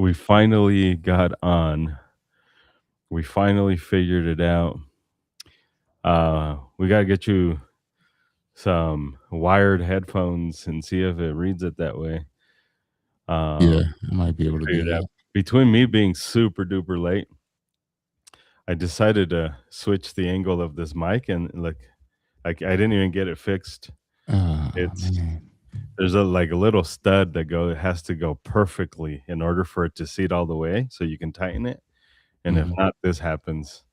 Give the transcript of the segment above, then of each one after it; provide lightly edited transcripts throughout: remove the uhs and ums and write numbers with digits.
We finally got on. We finally figured it out. We gotta get you some wired headphones and see if it reads it that way. Yeah, Um, I might be we able to do figured it out. that. Between me being super duper late, I decided to switch the angle of this mic and like I didn't even get it fixed. It's Man. there's a little stud that has to go perfectly in order for it to seat all the way so you can tighten it. And if Mhm. not, this happens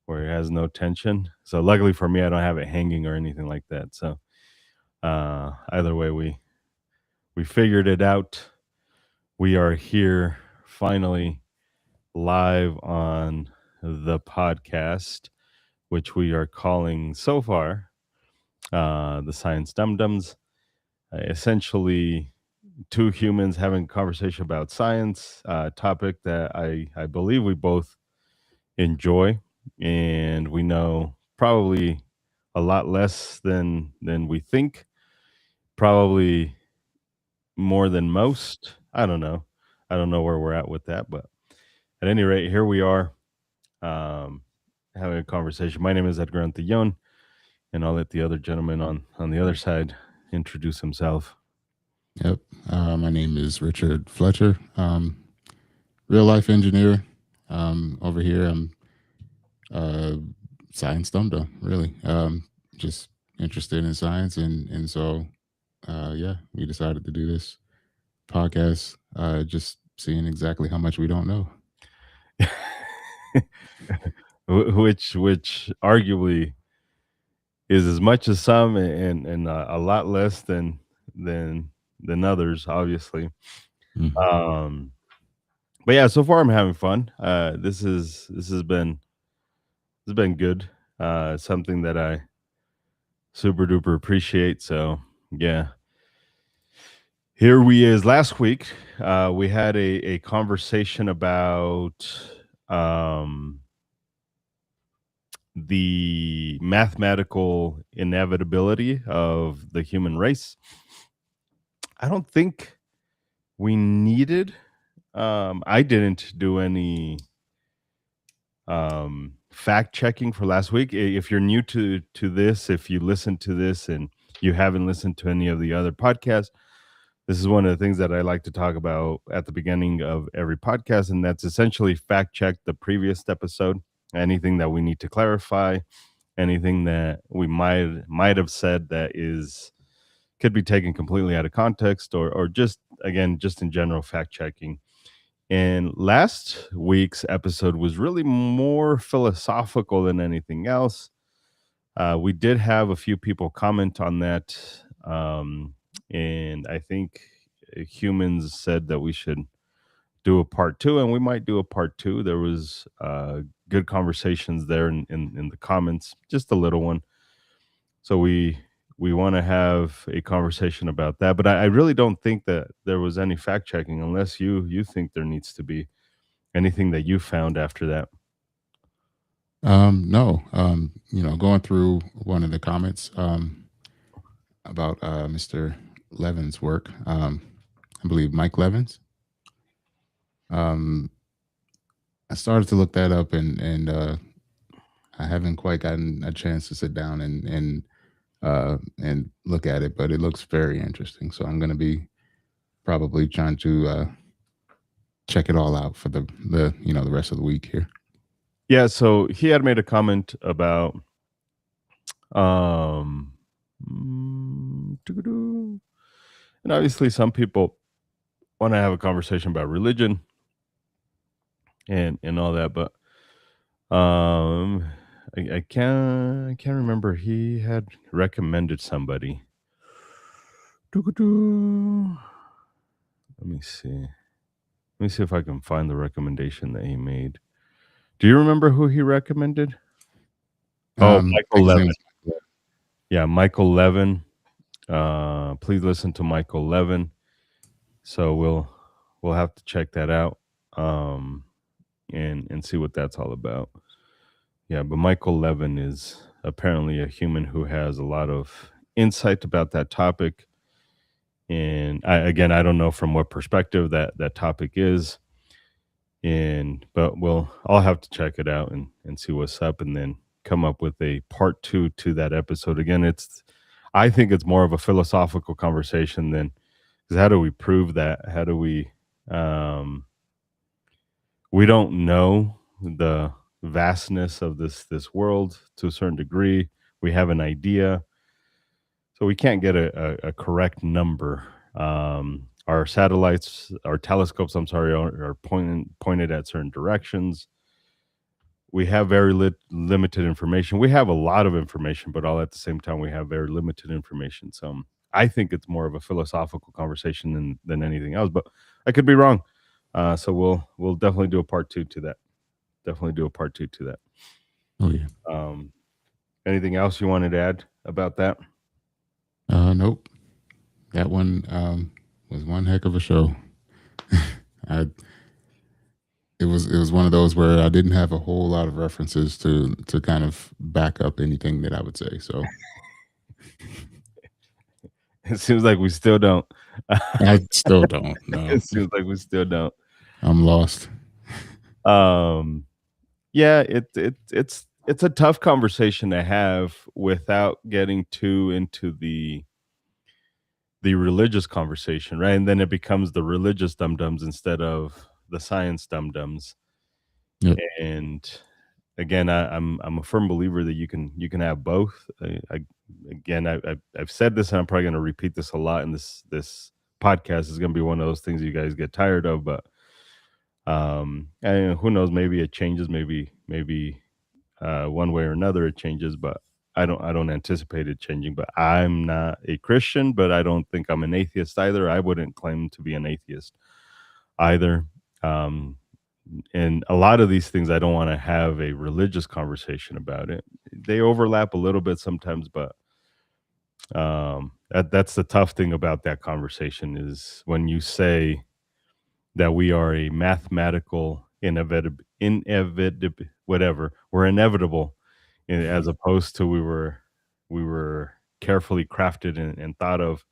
where it has no tension. So luckily for me, I don't have it hanging or anything like that. So either way, we figured it out. We are here finally live on the podcast, which we are calling so far the Science Dum Dums. Essentially, two humans having a conversation about science, topic that I believe we both enjoy, and we know probably a lot less than we think, probably more than most. I don't know where we're at with that, but at any rate, here we are, um, having a conversation. My name is Edgar Antillon, and I'll let the other gentleman on the other side introduce himself. Yep. My name is Richard Fletcher. Real life engineer. Over here, I'm uh, science dum dum. Really, just interested in science, and so yeah, we decided to do this podcast. Just seeing exactly how much we don't know. Which arguably is as much as some and a lot less than than others, obviously. Mhm. Um, but yeah, so far I'm having fun. This has been good. Something that I super duper appreciate. So yeah, here we is. Last week, we had a conversation about um the mathematical inevitability of the human race. I don't think we needed. I didn't do any fact checking for last week. If you're new to this, if you listen to this and you haven't listened to any of the other podcasts, this is one of the things that I like to talk about at the beginning of every podcast, and that's essentially fact check the previous episode. Anything that we need to clarify, anything that we might have said that is could be taken completely out of context, or just again just in general fact checking. And last week's episode was really more philosophical than anything else. We did have a few people comment on that, and I think humans said that we should do a part two, and we might do a part two. There was good conversations there in the comments, just a little one. So we want to have a conversation about that. But I really don't think that there was any fact checking, unless you think there needs to be anything that you found after that. No, going through one of the comments about Mr. Levin's work. I believe Mike Levins. Um, I started to look that up, and I haven't quite gotten a chance to sit down and look at it, but it looks very interesting. So I'm going to be probably trying to check it all out for the rest of the week here. Yeah, so he had made a comment about um doo-doo. And obviously some people want to have a conversation about religion and all that, but um I can't remember. He had recommended somebody. Doo-doo. Let me see. Let me see if I can find the recommendation that he made. Do you remember who he recommended? Oh, I Michael think his name Levin. was Mike Yeah, Michael Levin. Please listen to Michael Levin. So we'll have to check that out, um, and see what that's all about. Yeah, but Michael Levin is apparently a human who has a lot of insight about that topic. And I don't know from what perspective that topic is. but I'll have to check it out and see what's up, and then come up with a part two to that episode. Again, I think it's more of a philosophical conversation than, because how do we prove that? How do um we don't know the vastness of this world to a certain degree. We have an idea, so we can't get a correct number. Our satellites, our telescopes, I'm sorry, are pointed at certain directions. We have very limited information. We have a lot of information, but all at the same time, we have very limited information. So I think it's more of a philosophical conversation than anything else. But I could be wrong. So we'll definitely do a part two to that. Definitely do a part two to that. Oh yeah. Anything else you wanted to add about that? Nope. That one was one heck of a show. It was one of those where I didn't have a whole lot of references to kind of back up anything that I would say. So It seems like we still don't. I still don't know. It seems like we still don't. I'm lost. Yeah, it's a tough conversation to have without getting too into the religious conversation, right? And then it becomes the religious dum-dums instead of the science dum-dums. Yep. And again, I'm a firm believer that you can have both. I've said this, and I'm probably going to repeat this a lot. And this podcast is going to be one of those things you guys get tired of, but and who knows? Maybe it changes. Maybe one way or another it changes, but I don't anticipate it changing. But I'm not a Christian, but I don't think I'm an atheist either. I wouldn't claim to be an atheist either. Um, and a lot of these things, I don't want to have a religious conversation about it. They overlap a little bit sometimes, but that's the tough thing about that conversation is when you say that we are a mathematical inevitable whatever, we're inevitable, as opposed to we were carefully crafted and thought of.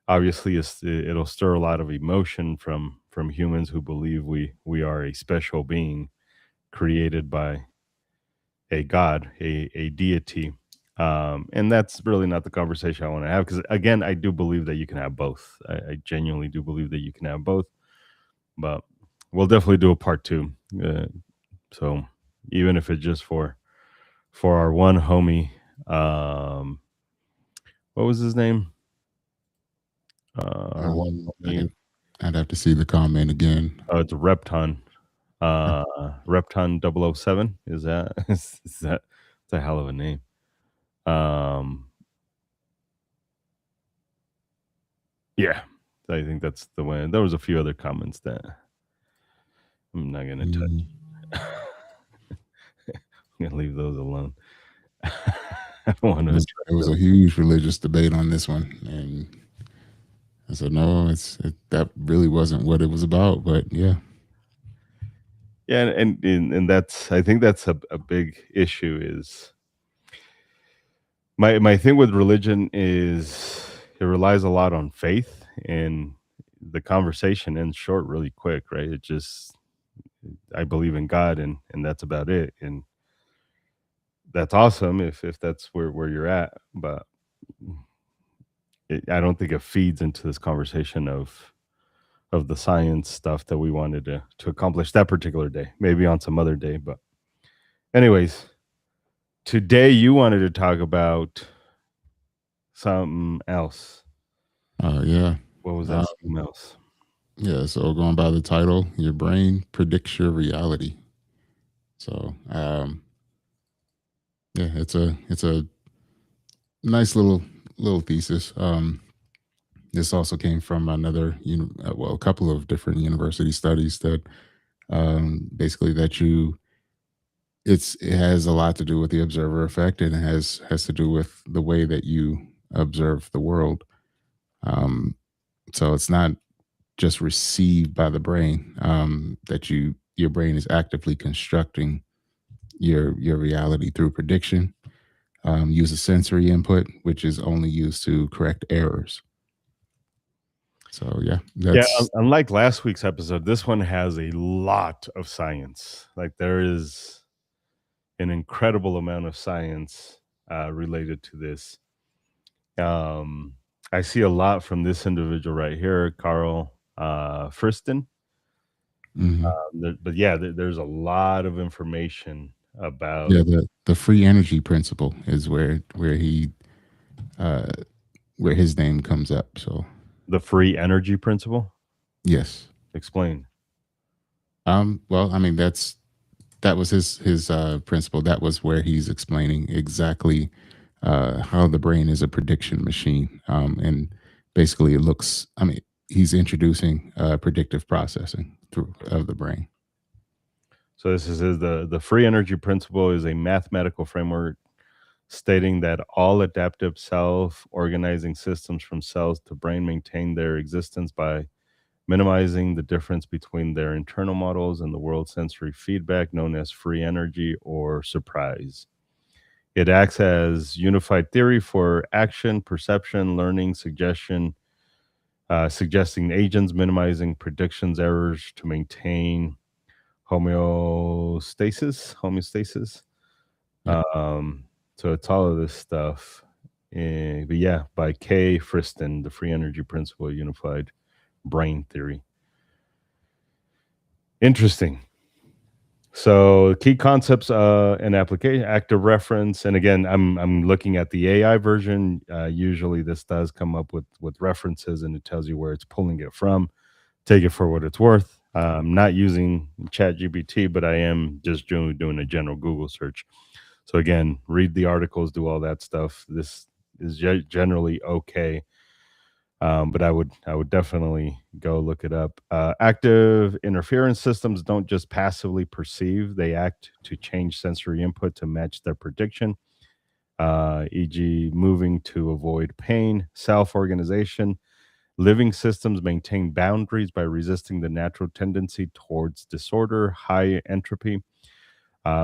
Obviously it'll stir a lot of emotion from humans who believe we are a special being created by a god, a deity. And that's really not the conversation I want to have, because again, I do believe that you can have both. I genuinely do believe that you can have both, but we'll definitely do a part two. So even if it's just for our one homie, what was his name? Our one homie. I'd have to see the comment again. Oh, it's Repton. Repton 007. Is that is that? It's a hell of a name. Yeah, I think that's the way. There was a few other comments that I'm not gonna touch. I'm gonna leave those alone. I don't want to. It was a huge religious debate on this one, and I said no. That really wasn't what it was about. But yeah, and that's, I think that's a big issue. Is my thing with religion is it relies a lot on faith, and the conversation ends short really quick, right? It just, I believe in God, and that's about it. And that's awesome if that's where you're at, but I don't think it feeds into this conversation of the science stuff that we wanted to accomplish that particular day. Maybe on some other day, but anyways, today you wanted to talk about something else. Yeah. What was that something else? Yeah, so going by the title, your brain predicts your reality. So yeah, it's a nice little thesis. This also came from a couple of different university studies that basically that it has a lot to do with the observer effect, and it has to do with the way that you observe the world. So it's not just received by the brain, that your brain is actively constructing your reality through prediction. Use a sensory input, which is only used to correct errors. So yeah, Yeah, that's unlike last week's episode, this one has a lot of science. Like there is an incredible amount of science related to this. Um, I see a lot from this individual right here, Carl Friston. mhm. But yeah, there's a lot of information about Yeah, the free energy principle is uh where his name comes up. So the free energy principle. yes. Explain. Well, I mean that was his principle. That was where he's explaining exactly how the brain is a prediction machine. And basically it looks I mean, he's introducing predictive processing through of the brain. So this is the free energy principle is a mathematical framework stating that all adaptive self-organizing systems from cells to brain maintain their existence by minimizing the difference between their internal models and the world sensory feedback known as free energy or surprise. It acts as unified theory for action, perception, learning, suggestion, suggesting agents, minimizing predictions errors to maintain homeostasis. Yeah. Um, so it's all of this stuff. But yeah, by Kay Friston, the free energy principle, unified brain theory. Interesting. So key concepts and application, active reference, and again, I'm looking at the AI version. Usually, this does come up with references, and it tells you where it's pulling it from. Take it for what it's worth. I'm not using ChatGPT, but I am just doing a general Google search. So again, read the articles, do all that stuff. This is generally okay, but I would definitely go look it up. Active interference systems don't just passively perceive; they act to change sensory input to match their prediction. E.g., moving to avoid pain, self-organization. Living systems maintain boundaries by resisting the natural tendency towards disorder, high entropy,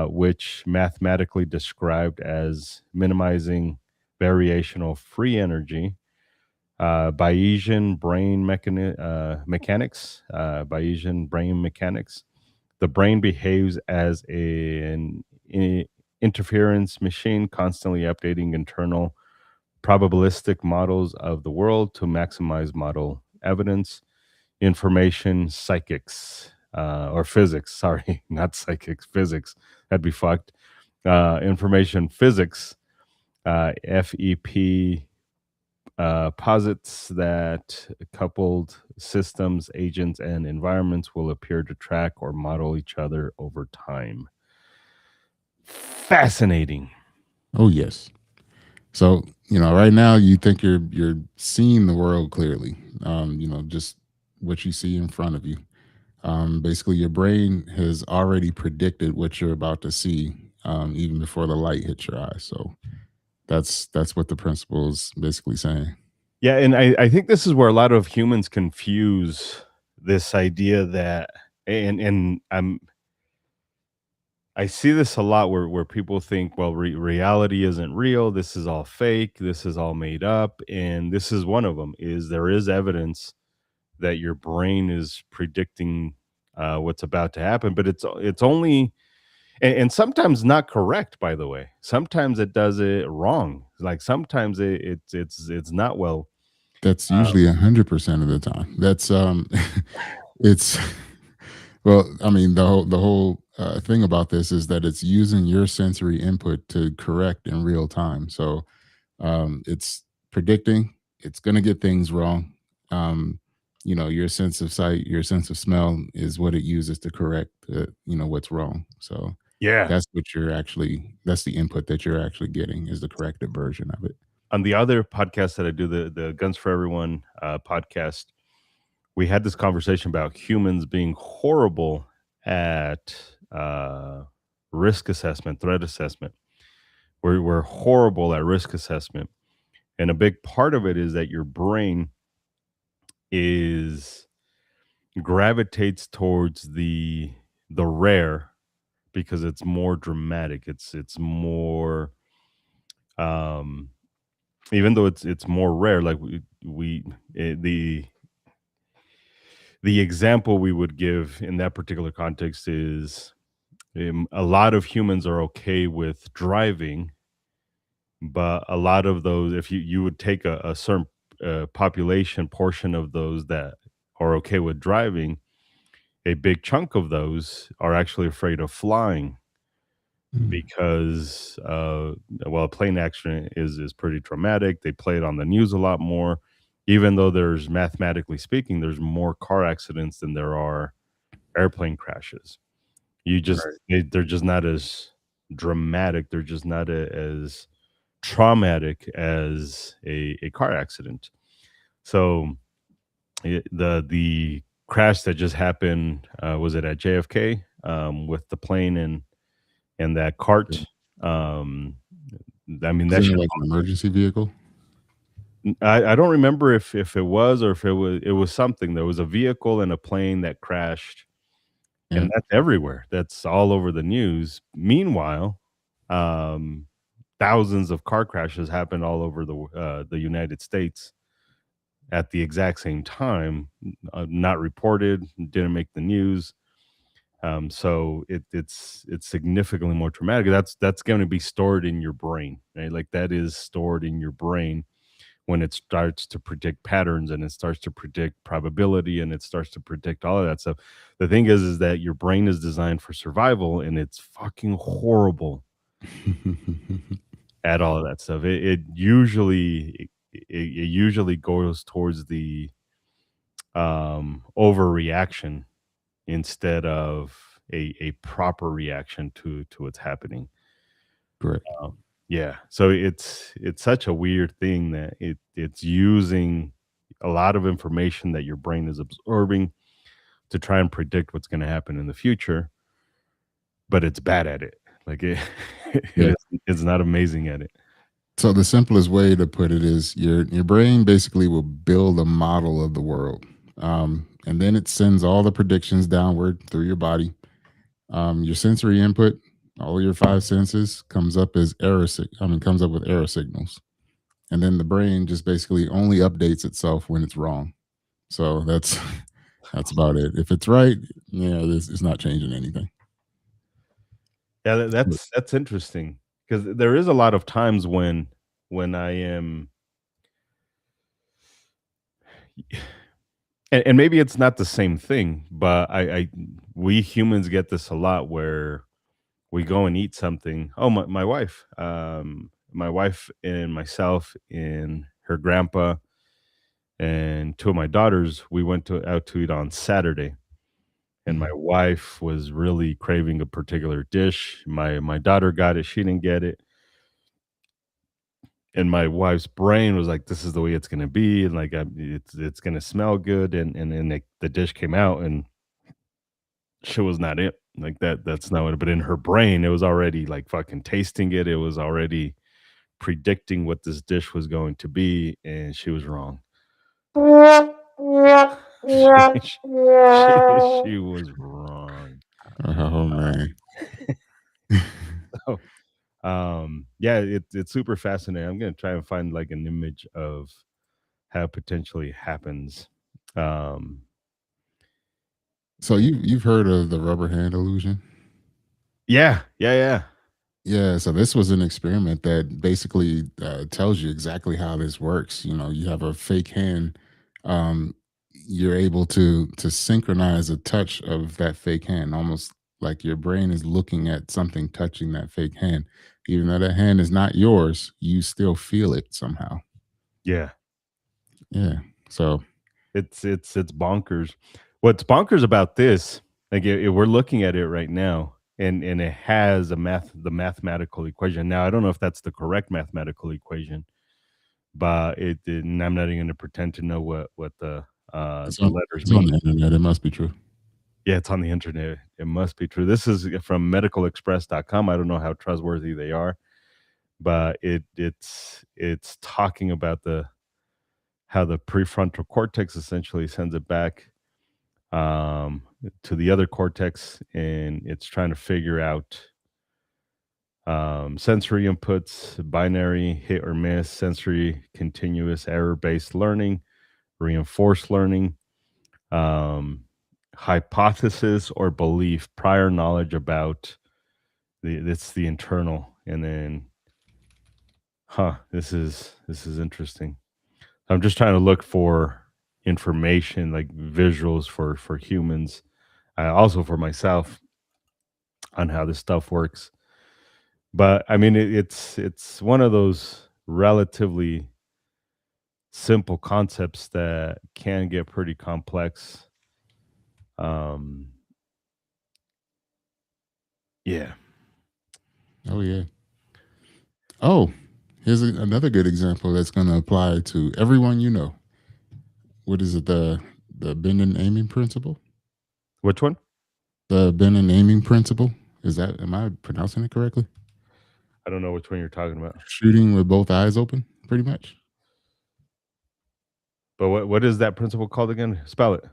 which mathematically described as minimizing variational free energy. Bayesian mechanics, Bayesian brain mechanics. The brain behaves as an interference machine, constantly updating internal probabilistic models of the world to maximize model evidence. Information psychics or physics, sorry, not psychics, physics. That'd be fucked. Information physics, FEP, posits that coupled systems, agents, and environments will appear to track or model each other over time. Fascinating. Oh yes. So, right now you think you're seeing the world clearly. Just what you see in front of you. Basically your brain has already predicted what you're about to see, even before the light hits your eyes. So that's what the principle is basically saying. Yeah, and I think this is where a lot of humans confuse this idea that and I see this a lot where people think, well, reality isn't real. This is all fake. This is all made up. And this is one of them. Is there is evidence that your brain is predicting what's about to happen, but it's only and sometimes not correct. By the way, sometimes it does it wrong. Like sometimes it's not well. That's Uh, usually 100% of the time. That's it's well, I mean, the whole thing about this is that it's using your sensory input to correct in real time. So it's predicting, it's going to get things wrong. Um, your sense of sight, your sense of smell is what it uses to correct, what's wrong. So yeah. that's the input that you're actually getting is the corrected version of it. On the other podcast that I do, the Guns for Everyone podcast, we had this conversation about humans being horrible at risk assessment, threat assessment. We're horrible at risk assessment, and a big part of it is that your brain is gravitates towards the rare because it's more dramatic. It's more um even though it's more rare, like we the the example we would give in that particular context is, a lot of humans are okay with driving, but a lot of those, if you would take a certain population portion of those that are okay with driving, a big chunk of those are actually afraid of flying Mm. because well, a plane accident is pretty traumatic. They play it on the news a lot more, even though there's, mathematically speaking, there's more car accidents than there are airplane crashes. Right. They're just not as dramatic. They're just not as traumatic as a car accident. So the crash that just happened, was it at JFK, with the plane and that Yeah. cart? I mean, that Wasn't it shit. like an emergency vehicle? I don't remember if it was, or if it was something. There was a vehicle and a plane that crashed, Yeah. and that's everywhere. That's all over the news. Meanwhile, um, thousands of car crashes happened all over the United States at the exact same time, not reported, didn't make the news. So it's significantly more traumatic. That's going to be stored in your brain, right? Like, that is stored in your brain when it starts to predict patterns, and it starts to predict probability, and it starts to predict all of that stuff. The thing is that your brain is designed for survival, and it's fucking horrible at all of that stuff. It usually goes towards the overreaction instead of a proper reaction to what's happening. Correct. Yeah, so it's such a weird thing that it's using a lot of information that your brain is absorbing to try and predict what's going to happen in the future, but it's bad at it. Like, Yeah. it's not amazing at it. So the simplest way to put it is your brain basically will build a model of the world, and then it sends all the predictions downward through your body. Your sensory input, all your five senses, comes up as comes up with error signals, and then the brain just basically only updates itself when it's wrong. So that's that's about it. If it's right, this it's not changing anything. Yeah, But that's interesting because there is a lot of times when I am, and maybe it's not the same thing, but I we humans get this a lot where we go and eat something. Oh, my wife and myself and her grandpa and two of my daughters, we went to out to eat on Saturday. And my Mhm. wife was really craving a particular dish. My daughter got it, she didn't get it. And my wife's brain was like, "This is the way it's gonna be, and like, it's gonna smell good." And the dish came out, and shit was not it. Like, that's not what. But in her brain, it was already like fucking tasting it. It was already predicting what this dish was going to be, and she was wrong. she, she was wrong. Oh man. So, yeah, it's super fascinating. I'm gonna try and find like an image of how it potentially happens. Um, So you've heard of the rubber hand illusion? yeah, yeah, yeah, Yeah, so this was an experiment that basically tells you exactly how this works. You have a fake hand. Um, you're able to synchronize a touch of that fake hand, almost like your brain is looking at something touching that fake hand. Even though that hand is not yours, you still feel it somehow. yeah. Yeah. So It's bonkers. What's bonkers about this, like, we're looking at it right now, and it has the mathematical equation. Now, I don't know if that's the correct mathematical equation, but and I'm not even gonna pretend to know what it's the on letters it's on mean. the internet. It must be true. Yeah, it's on the internet. It must be true. This is from medicalexpress.com. I don't know how trustworthy they are, but it's talking about the how the prefrontal cortex essentially sends it back, um, to the other cortex, and it's trying to figure out, sensory inputs, binary hit or miss, sensory continuous error based learning, reinforced learning. um, hypothesis or belief, prior knowledge about it's the internal, and then, this is interesting. I'm just trying to look for information like visuals for humans, also for myself on how this stuff works. But I mean, it's one of those relatively simple concepts that can get pretty complex. Um, yeah. Oh yeah. Oh, here's another good example that's going to apply to everyone you know. What is it? The bend and aiming principle. Which one? The bend and aiming principle. Is that? Am I pronouncing it correctly? I don't know which one you're talking about. Shooting with both eyes open, pretty much. But what is that principle called again? Spell it.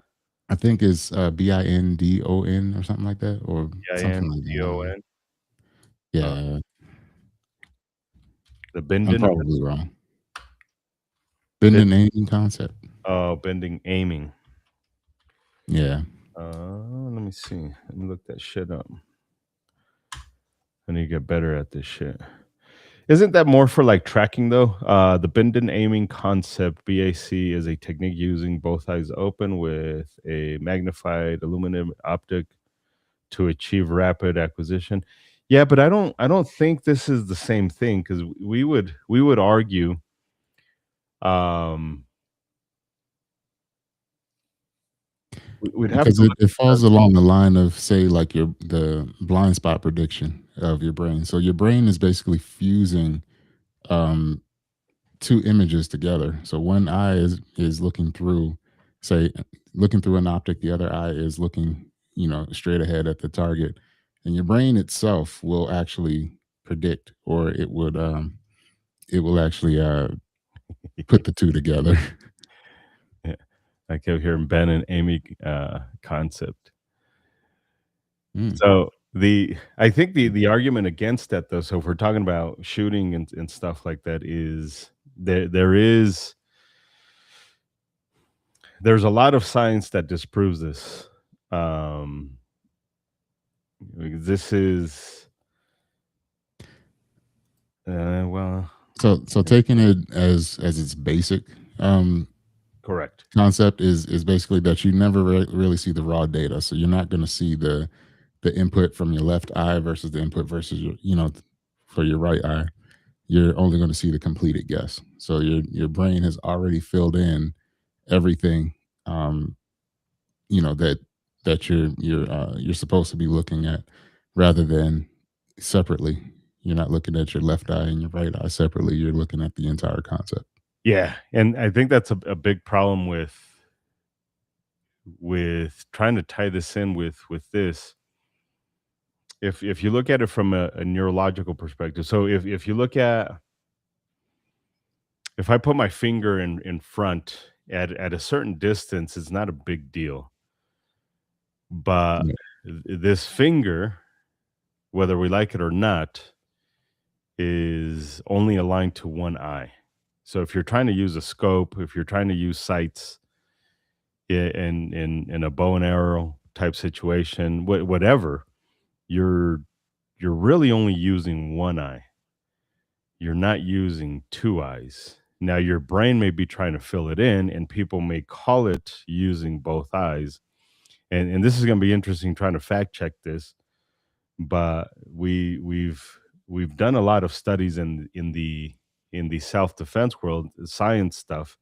I think it's Bindon or something like that, or something like that. Bindon. Yeah, The I'm Bindon. probably wrong. Bend and aiming concept. Oh, bending aiming. Yeah. Let me see. Let me look that shit up. I need to get better at this shit. Isn't that more for like tracking though? The bend and aiming concept, BAC, is a technique using both eyes open with a magnified aluminum optic to achieve rapid acquisition. Yeah, but I don't think this is the same thing, because we would argue, um we'd have Because to it falls along the line of, say, like the blind spot prediction of your brain. So your brain is basically fusing um, two images together. So one eye is looking through, say, looking through an optic. The other eye is looking, straight ahead at the target, and your brain itself will actually predict, or it will actually put the two together. Yeah, I kept hearing Ben and Amy concept. Mm. So I think the argument against that though, so if we're talking about shooting and stuff like that, is there's a lot of science that disproves this. Um this is well, So taking it as its basic um, correct. concept is basically that you never really see the raw data. So you're not going to see the input from your left eye versus the input versus your for your right eye. You're only going to see the completed guess. So your brain has already filled in everything um, that you're supposed to be looking at, rather than separately. You're not looking at your left eye and your right eye separately. You're looking at the entire concept. Yeah, and I think that's a big problem with trying to tie this in with this. If you look at it from a neurological perspective, so if you look at, if I put my finger in front at a certain distance, it's not a big deal. But Yeah. this finger, whether we like it or not, is only aligned to one eye. So if you're trying to use a scope, if you're trying to use sights in a bow and arrow type situation, whatever, you're really only using one eye. You're not using two eyes. Now your brain may be trying to fill it in, and people may call it using both eyes. And this is going to be interesting trying to fact check this, but we've done a lot of studies in the self defense world, science stuff.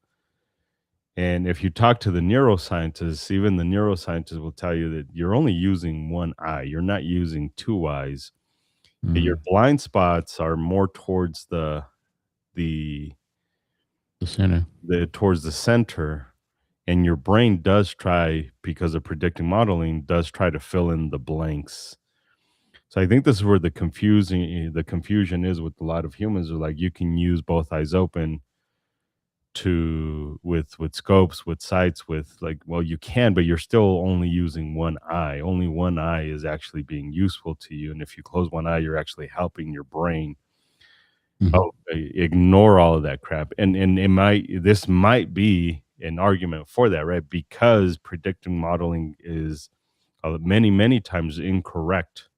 And if you talk to the neuroscientists, even the neuroscientists will tell you that you're only using one eye. You're not using two eyes. Your Mm. blind spots are more towards the The center. towards the center, and your brain does try, because of predicting modeling, does try to fill in the blanks. So I think this is where the confusion is with a lot of humans, are like, you can use both eyes open to with scopes, with sights, with, like, well, you can, but you're still only using one eye. Only one eye is actually being useful to you, and if you close one eye, you're actually helping your brain. Mhm. Oh, ignore all of that crap. And this might be an argument for that, right? Because predictive modeling is many times incorrect.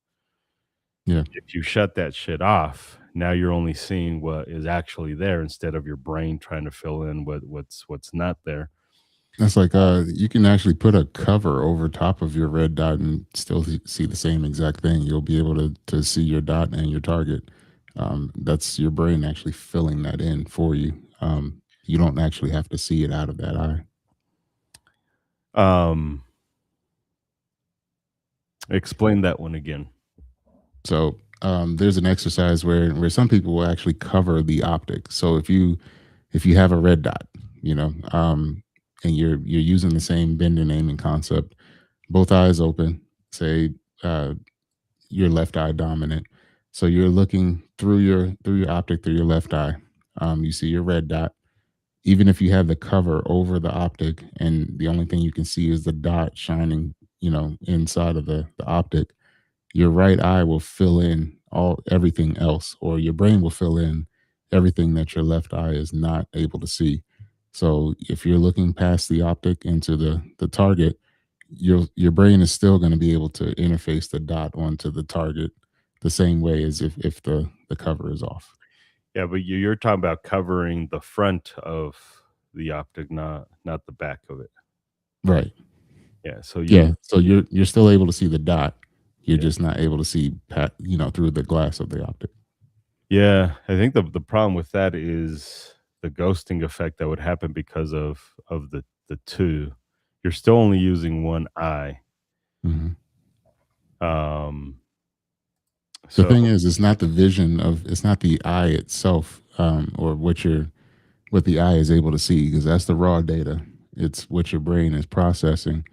Yeah. If you shut that shit off, now you're only seeing what is actually there instead of your brain trying to fill in what's not there. That's like you can actually put a cover over top of your red dot and still see the same exact thing. You'll be able to see your dot and your target. That's your brain actually filling that in for you. You don't actually have to see it out of that eye. Um, Explain that one again. So there's an exercise where some people will actually cover the optic. So if you have a red dot, you know, and you're using the same bend and aiming concept, both eyes open, say uh, your left eye dominant. So you're looking through your optic through your left eye. You see your red dot. Even if you have the cover over the optic, and the only thing you can see is the dot shining, inside of the optic, your right eye will fill in everything else, or your brain will fill in everything that your left eye is not able to see. So if you're looking past the optic into the target, your brain is still going to be able to interface the dot onto the target the same way as if the cover is off. Yeah, but you're talking about covering the front of the optic, not the back of it. Right. Yeah. So Yeah. So you're still able to see the dot. You're Yeah. just not able to see through the glass of the optic. Yeah, I think the problem with that is the ghosting effect that would happen because of the two. You're still only using one eye. Mhm. Um, The so thing is, it's not the eye itself, or what the eye is able to see, because that's the raw data. It's what your brain is processing,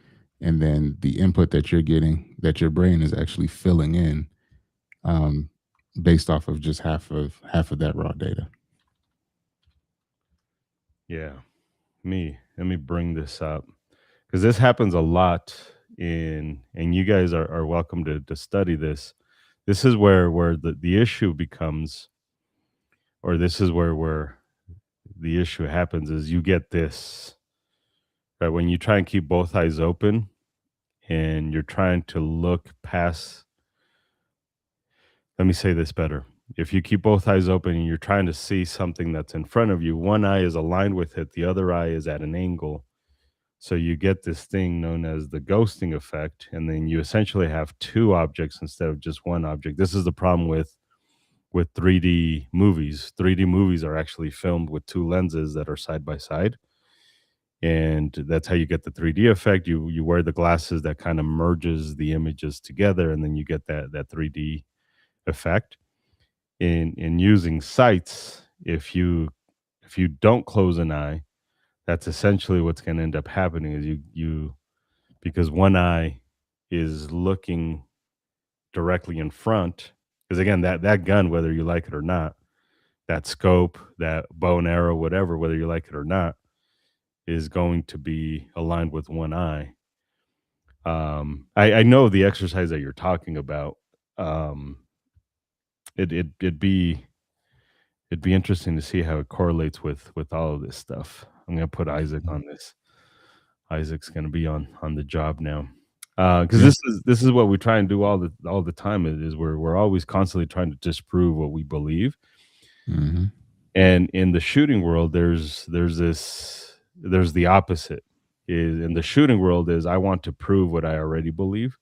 and then the input that you're getting, that your brain is actually filling in, um, based off of just half of that raw data. yeah, let me bring this up because this happens a lot and you guys are welcome to study this. This is where the issue becomes, or this is where the issue happens is you get this right when you try and keep both eyes open and you're trying to look past. Let me say this better. If you keep both eyes open and you're trying to see something that's in front of you, one eye is aligned with it, the other eye is at an angle. So you get this thing known as the ghosting effect, and then you essentially have two objects instead of just one object. This is the problem with 3D movies. 3D movies are actually filmed with two lenses that are side by side, and that's how you get the 3D effect. You wear the glasses that kind of merges the images together, and then you get that 3D effect. In using sights, if you don't close an eye, that's essentially what's going to end up happening is you because one eye is looking directly in front, because again that gun, whether you like it or not, that scope, that bow and arrow, whatever, whether you like it or not, is going to be aligned with one eye. I know the exercise that you're talking about. um it'd be interesting to see how it correlates with all of this stuff. I'm gonna put Isaac on this. Isaac's gonna be on the job now. Because Yeah. this is what we try and do all the time is we're always constantly trying to disprove what we believe. Hmm. And in the shooting world, there's the opposite. Is in the shooting world is I want to prove what I already believe.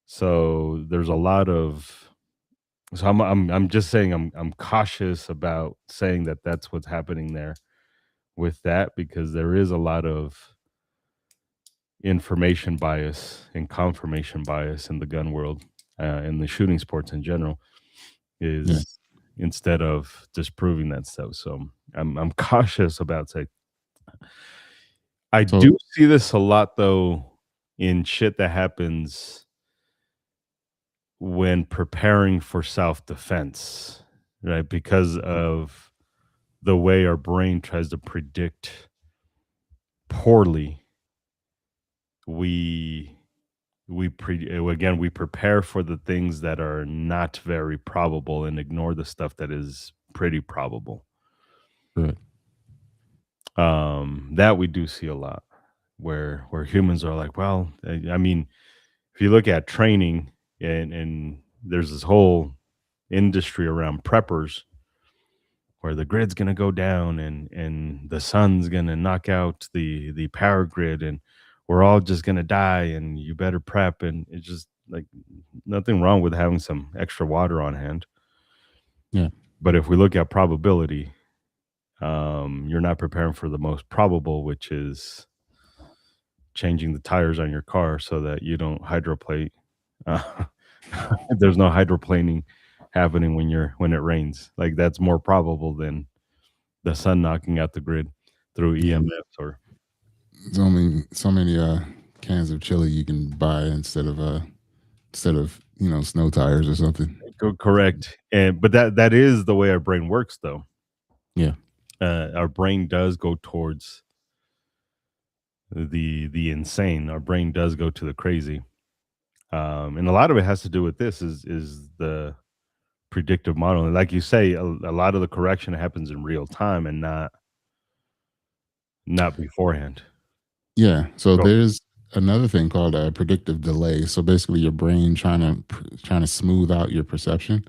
So there's a lot of so I'm just saying I'm cautious about saying that that's what's happening there with that because there is a lot of information bias and confirmation bias in the gun world, in the shooting sports in general, Yeah. is instead of disproving that stuff. So I'm cautious about saying I So do see this a lot though in shit that happens when preparing for self defense, right? Because of the way our brain tries to predict poorly, we again we prepare for the things that are not very probable and ignore the stuff that is pretty probable. correct. That we do see a lot where humans are like, well, I mean, if you look at training and there's this whole industry around preppers where the grid's gonna go down and the sun's gonna knock out the power grid and we're all just gonna die and you better prep and it's just like nothing wrong with having some extra water on hand. Yeah. But if we look at probability, you're not preparing for the most probable, which is changing the tires on your car so that you don't hydroplate. Uh, there's no hydroplaning happening when it rains. Like that's more probable than the sun knocking out the grid through Yeah. EMFs or So many cans of chili you can buy instead of snow tires or something. correct. And but that is the way our brain works though. Yeah. Our brain does go towards the insane. Our brain does go to the crazy. And a lot of it has to do with this is the predictive modeling. Like you say, a lot of the correction happens in real time and not beforehand. Yeah. So Go. there's another thing called a predictive delay. So basically, your brain trying to smooth out your perception.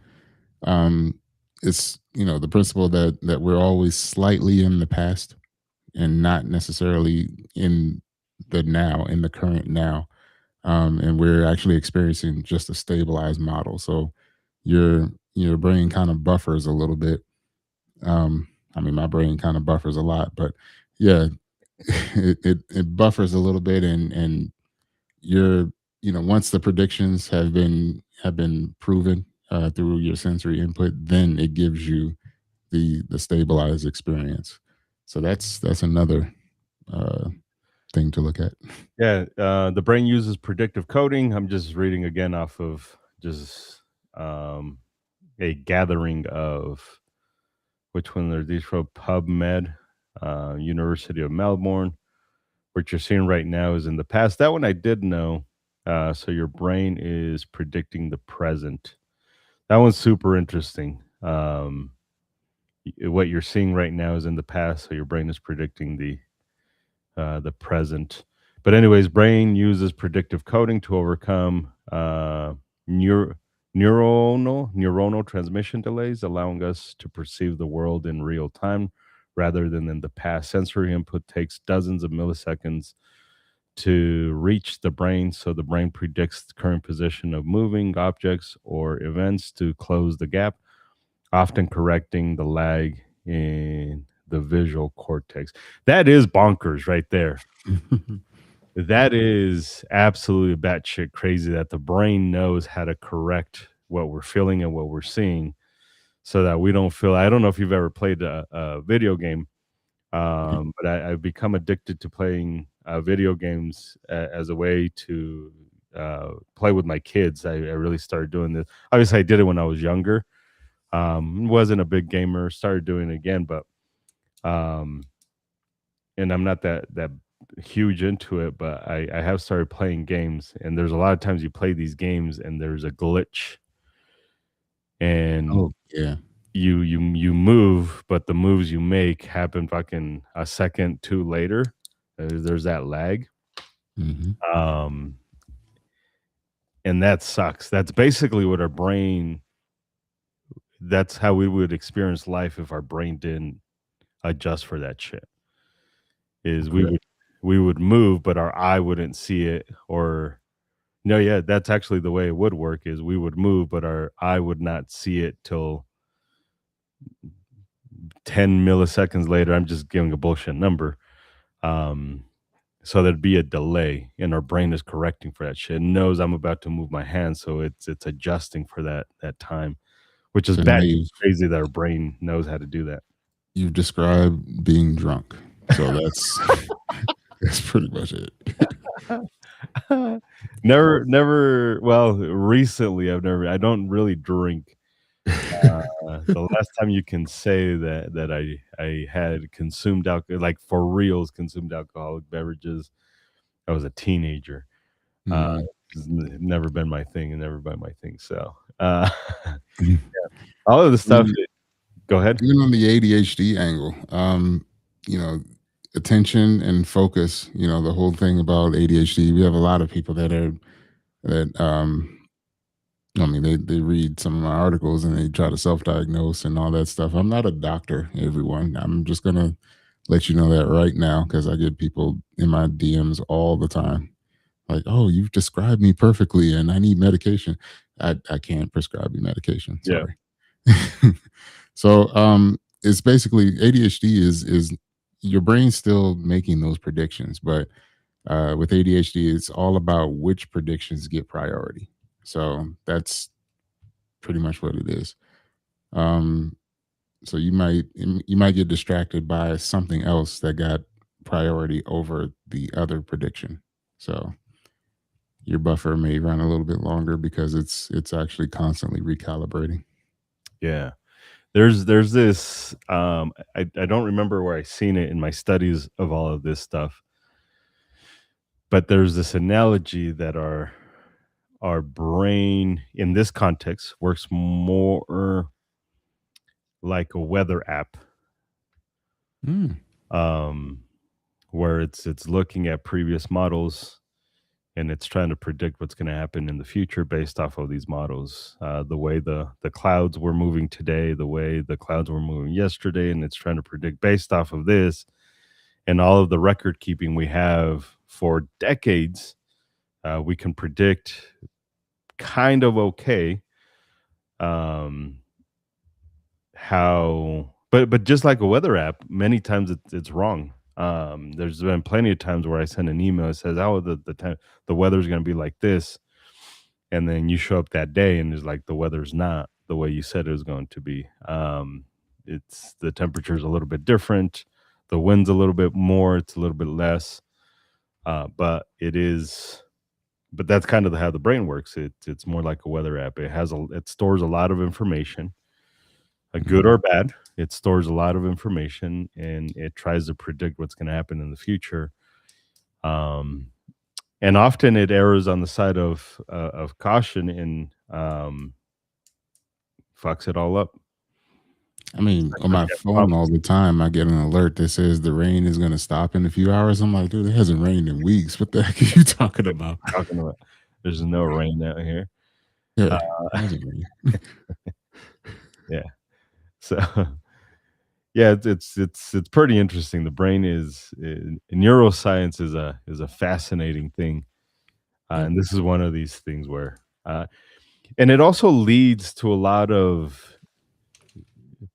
Um, it's the principle that we're always slightly in the past and not necessarily in the current now. And we're actually experiencing just a stabilized model. So your brain kind of buffers a little bit. I mean, my brain kind of buffers a lot, but yeah, it buffers a little bit, and you're once the predictions have been proven through your sensory input, then it gives you the stabilized experience. So that's another uh, thing to look at. Yeah, the brain uses predictive coding. I'm just reading again off of just um, a gathering of which one are these from PubMed, University of Melbourne. What you're seeing right now is in the past. That one I did know. So your brain is predicting the present. That one's super interesting. What you're seeing right now is in the past, so your brain is predicting the present. But anyways, brain uses predictive coding to overcome neur- neuronal transmission delays, allowing us to perceive the world in real time rather than in the past. Sensory input takes dozens of milliseconds to reach the brain, so the brain predicts the current position of moving objects or events to close the gap, often correcting the lag in the visual cortex. That is bonkers right there. That is absolutely batshit crazy that the brain knows how to correct what we're feeling and what we're seeing so that we don't feel. I don't know if you've ever played a video game, but I've become addicted to playing video games as a way to play with my kids. I really started doing this. Obviously, I did it when I was younger. Wasn't a big gamer. Started doing it again, but um, and I'm not that huge into it. But I have started playing games, and there's a lot of times you play these games and there's a glitch, and Oh yeah. you move, but the moves you make happen fucking a second too later. There's that lag. Hmm. Um, and that sucks. That's basically what our brain. That's how we would experience life if our brain didn't adjust for that shit. Is we Correct. would move, but our eye wouldn't see it. Or no, yeah, that's actually the way it would work. Is we would move, but our eye would not see it till 10 milliseconds later. I'm just giving a bullshit number. Um, so there'd be a delay, and our brain is correcting for that shit. It knows I'm about to move my hand, so it's adjusting for that time, which is So now bad you've crazy that our brain knows how to do that. you've described being drunk. So that's that's pretty much it. Never. Well, recently I've never. I don't really drink. The last time you can say that I had consumed alcohol, like for reals, consumed alcoholic beverages. I was a teenager. Uh, Mhm. it's never been my thing, and never been my thing. So, all of the stuff. Even Go ahead. even on the ADHD angle, you know, attention and focus. You know, the whole thing about ADHD. We have a lot of people that are that I mean, they read some of my articles and they try to self-diagnose and all that stuff. I'm not a doctor, everyone. I'm just gonna let you know that right now because I get people in my DMs all the time. Like, oh, you've described me perfectly and I need medication. I can't prescribe you medication. Yeah. Sorry. So it's basically ADHD is your brain's still making those predictions, but with ADHD, it's all about which predictions get priority. So that's pretty much what it is. Um, so you might get distracted by something else that got priority over the other prediction. So your buffer may run a little bit longer because it's actually constantly recalibrating. Yeah. There's this I don't remember where I seen it in my studies of all of this stuff, but there's this analogy that our brain in this context works more like a weather app, Mm, um, where it's looking at previous models and it's trying to predict what's going to happen in the future based off of these models. The way the clouds were moving today, the way the clouds were moving yesterday, and it's trying to predict based off of this and all of the record keeping we have for decades. We can predict kind of okay um, how, but just like a weather app, many times it's wrong. There's been plenty of times where I send an email that says, "Oh, the time the weather's going to be like this," and then you show up that day and it's like the weather's not the way you said it was going to be. It's the temperature's a little bit different, the wind's a little bit more, it's a little bit less, but it is. But that's kind of how the brain works. It's more like a weather app. It stores a lot of information, good mm. or bad. It stores a lot of information and it tries to predict what's going to happen in the future. Um, and often it errs on the side of caution and fucks it all up. I mean, on Especially my at phone all pumps. the time, I get an alert that says the rain is going to stop in a few hours. I'm like, dude, it hasn't rained in weeks. What the heck are you talking about? Talking about there's no rain out here. Yeah, Uh, it hasn't rained. yeah. So yeah, it's pretty interesting. The brain is neuroscience is a fascinating thing, Yep. and this is one of these things where, and it also leads to a lot of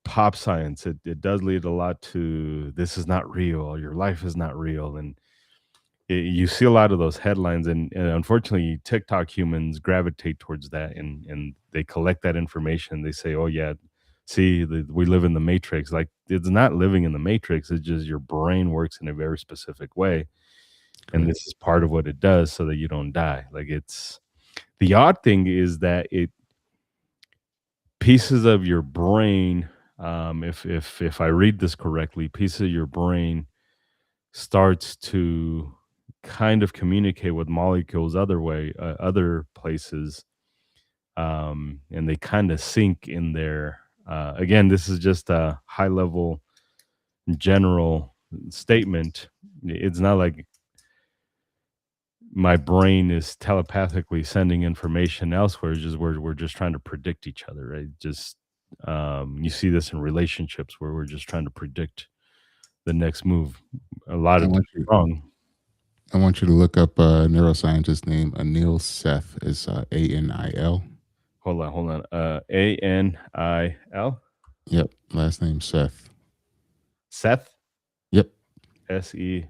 pop science. It does lead a lot to this is not real. Your life is not real, and you see a lot of those headlines, and unfortunately, TikTok humans gravitate towards that, and they collect that information. They say, "Oh yeah, see, we live in the matrix." Like it's not living in the matrix. It's just your brain works in a very specific way, and Correct. this is part of what it does so that you don't die. Like it's the odd thing is that it pieces of your brain. If I read this correctly, pieces of your brain starts to kind of communicate with molecules other places, and they kind of sync in there. Again, this is just a high level general statement. It's not like my brain is telepathically sending information elsewhere. It's just we're just trying to predict each other, right? Just you see this in relationships where we're just trying to predict the next move. A lot I of want times you. wrong. I want you to look up a neuroscientist named Anil Seth. Is Anil. Hold on. Anil. Yep. Last name Seth. Seth. Yep. Se.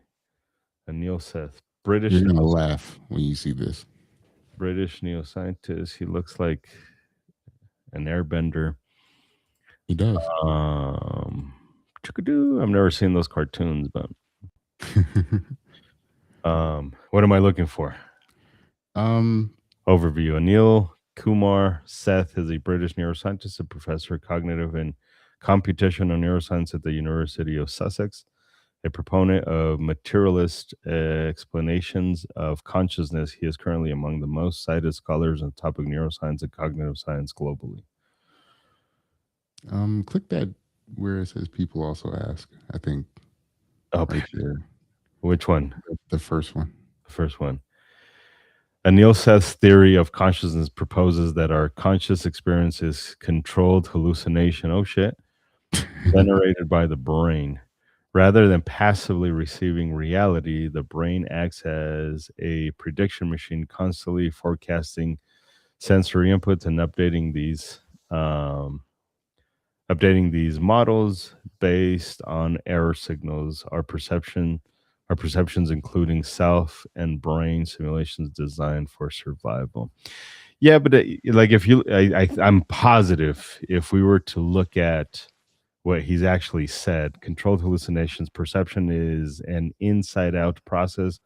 Anil Seth. You're gonna laugh when you see this. British neoscientist. He looks like an airbender. He does. Um, Chickadoo. I've never seen those cartoons, but what am I looking for? um. Overview. Anil Kumar Seth is a British neuroscientist and professor of cognitive and computational neuroscience at the University of Sussex, a proponent of materialist explanations of consciousness. He is currently among the most cited scholars on the topic of neuroscience and cognitive science globally. Click that where it says people also ask. I think. Oh, right there. which one? The first one. The first one. Anil Seth's theory of consciousness proposes that our conscious experience is controlled hallucination. Oh shit. Generated by the brain. Rather than passively receiving reality, the brain acts as a prediction machine, constantly forecasting sensory inputs and um, updating these models based on error signals. Our perceptions, including self and brain simulations designed for survival. Yeah, but like if you, I'm positive if we were to look at what he's actually said, controlled hallucinations, perception is an inside out process.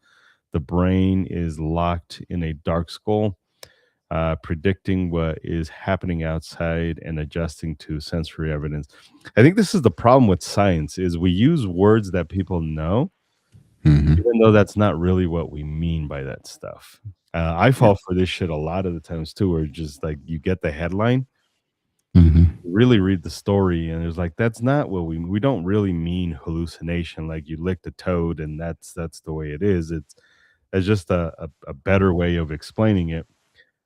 The brain is locked in a dark skull, predicting what is happening outside and adjusting to sensory evidence. I think this is the problem with science is we use words that people know, Hmm. even though that's not really what we mean by that stuff. I Yeah. fall for this shit a lot of the times too, where just like you get the headline, Hmm. really read the story, and it's like that's not what we don't really mean hallucination. Like you licked a toad, and that's the way it is. It's just a better way of explaining it.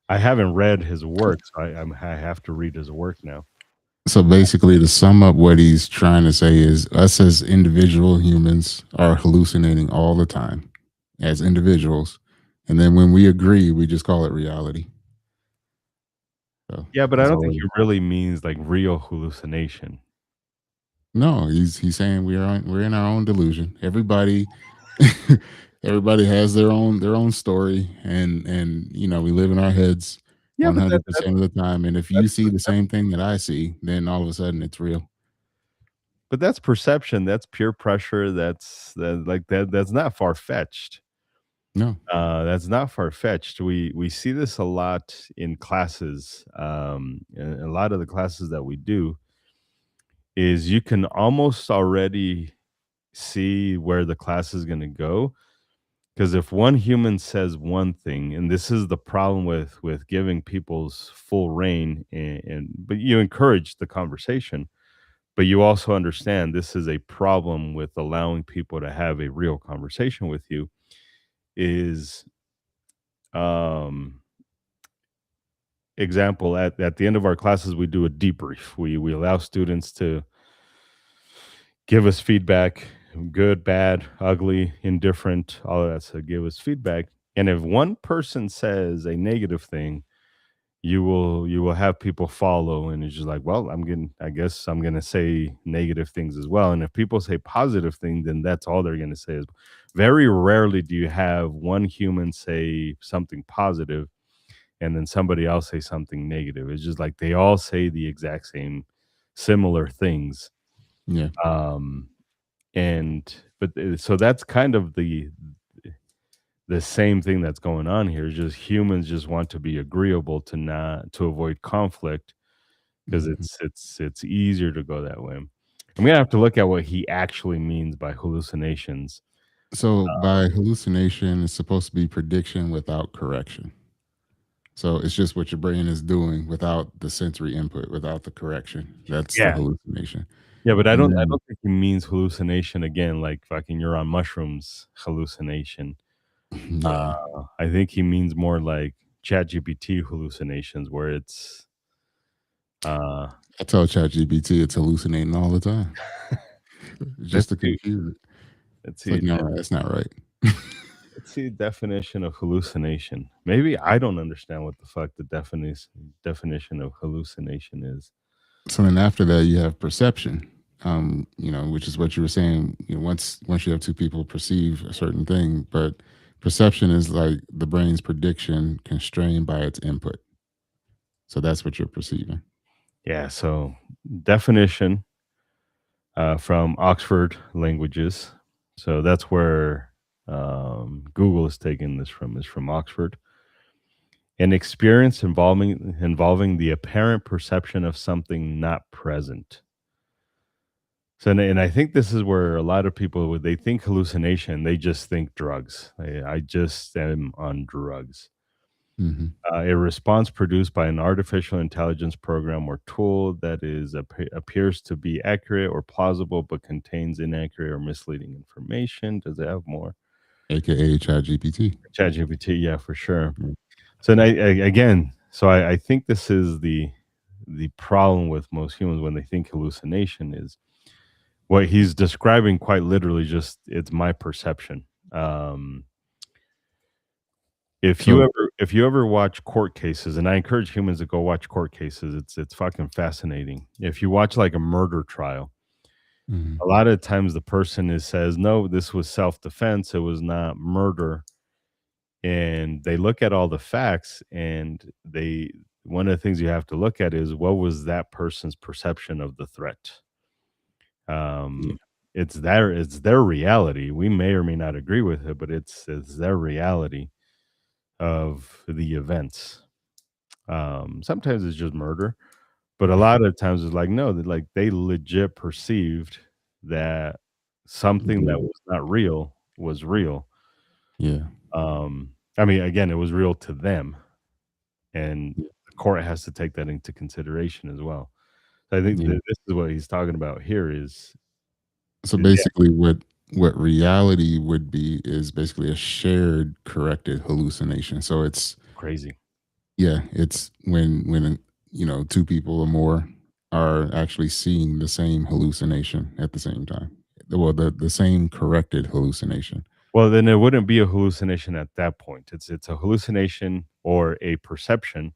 I haven't read his work, so I have to read his work now. So basically, to sum up what he's trying to say is us as individual humans are hallucinating all the time as individuals. And then when we agree, we just call it reality. So Yeah, but I that's don't all think it he is. really means like real hallucination. No, he's saying we're in our own delusion. Everybody everybody has their own story, and we live in our heads Yeah, but 100% of the time. And if you that's see the same thing that I see, then all of a sudden it's real. but that's perception. That's peer pressure. That's not far fetched. No. That's not far fetched. We see this a lot in classes. And a lot of the classes that we do is you can almost already see where the class is going to go. Because if one human says one thing, and this is the problem with giving people's full reign, and but you encourage the conversation, but you also understand this is a problem with allowing people to have a real conversation with you. Is um example at the end of our classes we do a debrief. We allow students to give us feedback, good, bad, ugly, indifferent, all of that. So give us feedback. And if one person says a negative thing, you will have people follow, and it's just like, well, I guess I'm gonna say negative things as well. And if people say positive things, then that's all they're gonna say is very rarely do you have one human say something positive and then somebody else say something negative. It's just like they all say the exact same similar things. Yeah. Um and but so that's kind of the same thing that's going on here. Is just humans just want to be agreeable to not to avoid conflict because Mhm. it's easier to go that way. I'm gonna have to look at what he actually means by hallucinations. So by hallucination, it's supposed to be prediction without correction. So it's just what your brain is doing without the sensory input, without the correction. That's the Yeah, hallucination. yeah, but I And don't I then, don't think he means hallucination again, like fucking you're on mushrooms hallucination. yeah, I think he means more like ChatGPT hallucinations, where it's uh, I tell ChatGPT it's hallucinating all the time, just let's to see, confuse it. let's It's like, see. no, that's not right. Let's see definition of hallucination. Maybe I don't understand what the fuck the definition of hallucination is. So then after that, you have perception, which is what you were saying. Once you have two people perceive a certain thing, but perception is like the brain's prediction constrained by its input. So that's what you're perceiving. Yeah, so definition from Oxford Languages. So that's where Google is taking this from. Is from Oxford. An experience involving the apparent perception of something not present. So, and I think this is where a lot of people, when they think hallucination, they just think drugs. I just am on drugs. Mhm. A response produced by an artificial intelligence program or tool that appears to be accurate or plausible but contains inaccurate or misleading information. Does it have more? AKA ChatGPT. ChatGPT, yeah, for sure. Mm. So again, so I think this is the problem with most humans when they think hallucination is what he's describing quite literally just it's my perception. Um, So if you ever watch court cases, and I encourage humans to go watch court cases, it's fucking fascinating. If you watch like a murder trial, mhm. a lot of times the person says, "No, this was self-defense, it was not murder." And they look at all the facts and they one of the things you have to look at is what was that person's perception of the threat. Yeah. Um, it's their reality. We may or may not agree with it, but it's their reality of the events. Sometimes it's just murder, but a lot of times it's like, no, that like they legit perceived that something that Blue. was not real was real. Yeah. I mean, again, it was real to them, and Yeah. the court has to take that into consideration as well. So I think Yeah. that this is what he's talking about here So is yeah, basically what reality would be is basically a shared corrected hallucination. So it's crazy. yeah, it's when two people or more are actually seeing the same hallucination at the same time. Well, the same corrected hallucination. Well, then it wouldn't be a hallucination at that point. It's a hallucination or a perception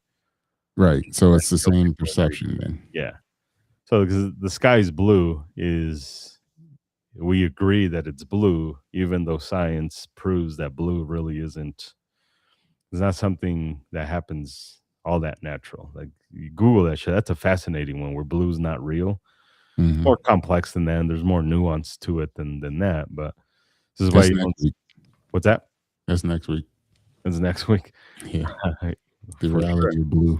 Right. So it's the until same people agree. perception then. Yeah. So, because the sky's blue is we agree that it's blue, even though science proves that blue really isn't. It's not something that happens all that natural. Like you Google that shit. That's a fascinating one where blue's not real. It's Mhm. more complex than that. And there's more nuance to it than that. But this is why That's you next don't. week. What's that? That's next week. It's next week. Yeah. The For sure. reality of blue.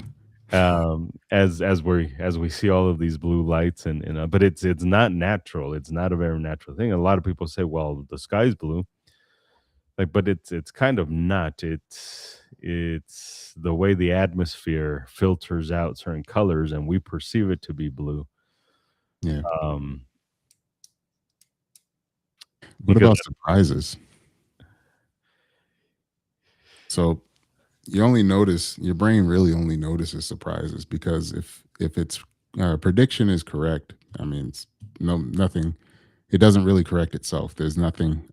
As we see all of these blue lights and but it's not natural. It's not a very natural thing. A lot of people say, well, the sky's blue, like, but it's kind of not. It's the way the atmosphere filters out certain colors and we perceive it to be blue. Yeah. um What because about surprises? So you only notice your brain really only notices surprises because if its prediction is correct, I mean, it's nothing. It doesn't really correct itself. There's nothing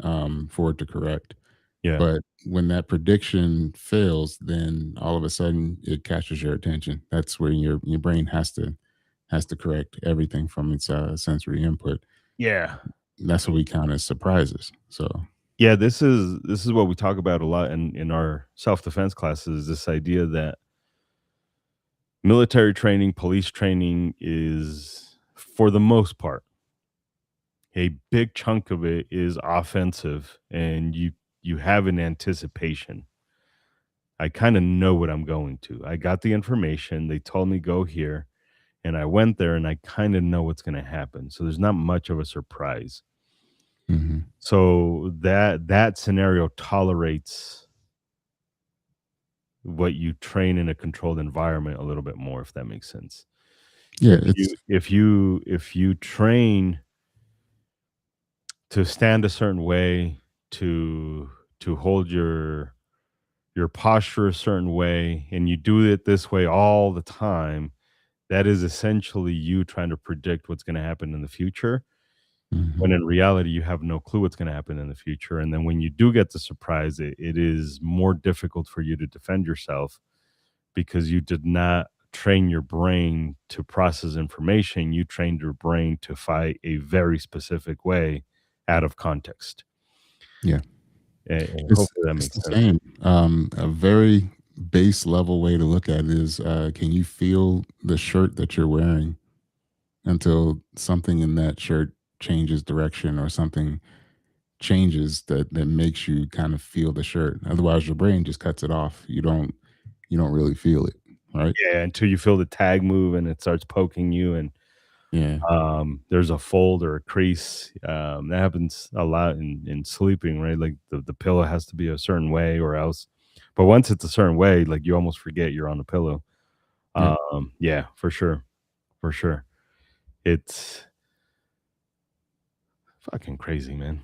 for it to correct. yeah, But when that prediction fails, then all of a sudden it catches your attention. That's where your brain has to correct everything from its sensory input. yeah, That's what we count as surprises. So yeah, this is what we talk about a lot in our self-defense classes, this idea that military training, police training is, for the most part, a big chunk of it is offensive, and you have an anticipation. I kind of know what I'm going to. I got the information. They told me go here, and I went there, and I kind of know what's going to happen. So there's not much of a surprise. mhm. So that scenario tolerates what you train in a controlled environment a little bit more, if that makes sense. Yeah, If it's you train to stand a certain way, to hold your posture a certain way, and you do it this way all the time, that is essentially you trying to predict what's going to happen in the future, when mhm. in reality you have no clue what's going to happen in the future. And then when you do get the surprise, it is more difficult for you to defend yourself because you did not train your brain to process information. You trained your brain to fight a very specific way out of context. Yeah. And It's hopefully that it's makes the sense. same. A very base level way to look at it is, can you feel the shirt that you're wearing until something in that shirt changes direction or something changes that makes you kind of feel the shirt. Otherwise, your brain just cuts it off. You don't really feel it, right? Yeah, until you feel the tag move and it starts poking you, and Yeah. there's a fold or a crease. That happens a lot in sleeping, right? Like the pillow has to be a certain way or else. But once it's a certain way, like you almost forget you're on a pillow. Yeah. Yeah, for sure, for sure. It's fucking crazy, man.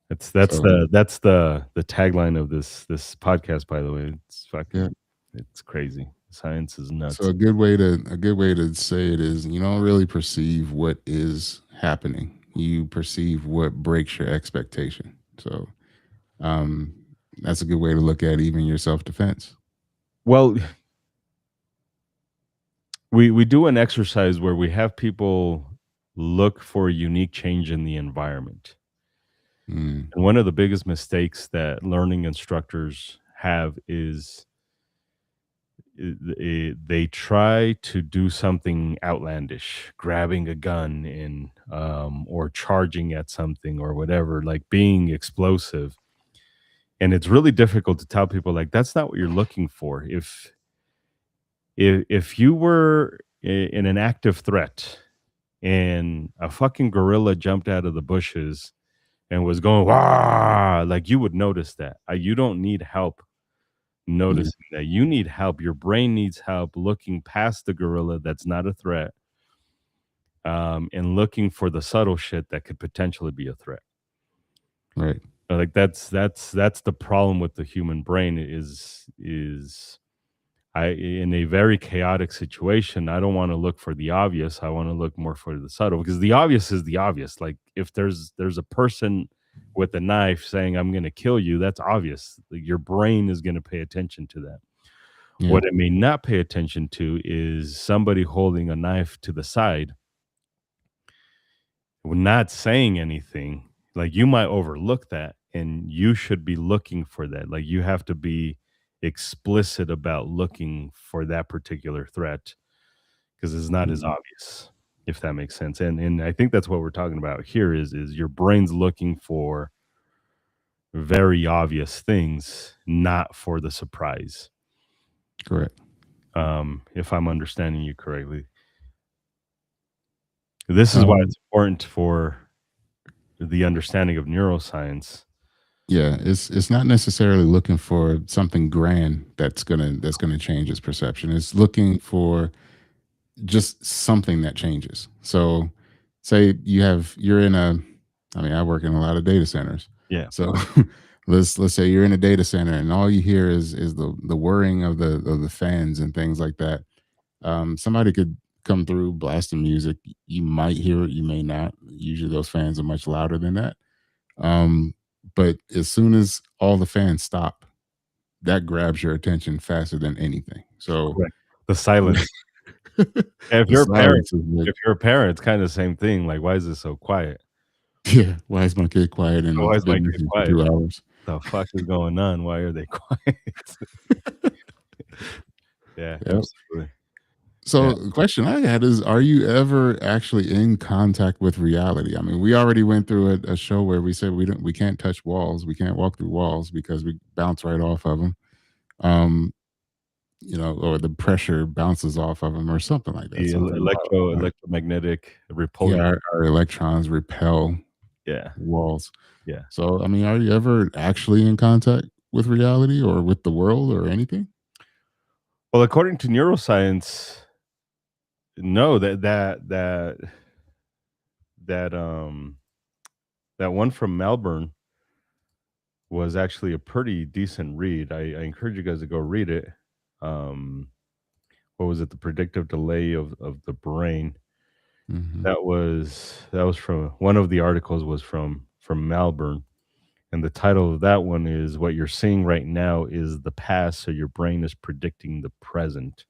That's So the tagline of this podcast, by the way. It's yeah. fucking it's crazy. Science is So nuts. a good way to say it is you don't really perceive what is happening. You perceive what breaks your expectation. So um that's a good way to look at even your self defense. Well, we do an exercise where we have people look for a unique change in the environment. Mm, And one of the biggest mistakes that learning instructors have is they try to do something outlandish, grabbing a gun and or charging at something or whatever, like being explosive. And it's really difficult to tell people like that's not what you're looking for. If you were in an active threat and a fucking gorilla jumped out of the bushes and was going wah, like you would notice that. You don't need help yeah, noticing that. You need help. Your brain needs help looking past the gorilla that's not a threat, and looking for the subtle shit that could potentially be a threat. right. Like that's the problem with the human brain is I in a very chaotic situation, I don't want to look for the obvious. I want to look more for the subtle because the obvious is the obvious. Like if there's a person with a knife saying I'm going to kill you, that's obvious. Like, your brain is going to pay attention to that. Yeah, What it may not pay attention to is somebody holding a knife to the side, not saying anything. Like you might overlook that, and you should be looking for that. Like you have to be explicit about looking for that particular threat because it's not as mhm, obvious, if that makes sense. And I think that's what we're talking about here is your brain's looking for very obvious things, not for the surprise. correct. If I'm understanding you correctly. This is why Um, it's important for the understanding of neuroscience. yeah, it's not necessarily looking for something grand that's gonna change its perception. It's looking for just something that changes. So, say you're in a, I mean, I work in a lot of data centers. Yeah. So let's say you're in a data center and all you hear is the whirring of the fans and things like that. Somebody could come through blasting music. You might hear it, you may not. Usually those fans are much louder than that. Um, but as soon as all the fans stop, that grabs your attention faster than anything. So Correct. The silence. If the you're a parent silence is like, if you're a parent, it's kinda the same thing, like, "Why is it so quiet? yeah, why is my kid quiet and Why it's is my been kid missing for quiet? 2 hours? The fuck is going on? Why are they quiet?" Yeah, Yep. absolutely. Yeah. So the question I had is, are you ever actually in contact with reality? I mean, we already went through a show where we said we can't touch walls, we can't walk through walls because we bounce right off of them. Um, or the pressure bounces off of them or something like that. The Something about electromagnetic yeah, repulsion. our electrons repel Yeah, walls. yeah. So, I mean, are you ever actually in contact with reality or with the world or anything? Well, according to neuroscience, no, that, that one from Melbourne was actually a pretty decent read. I encourage you guys to go read it. Um, what was it? The predictive delay of the brain. Hmm. That was from one of the articles was from Melbourne, and the title of that one is "What you're seeing right now is the past, so your brain is predicting the present."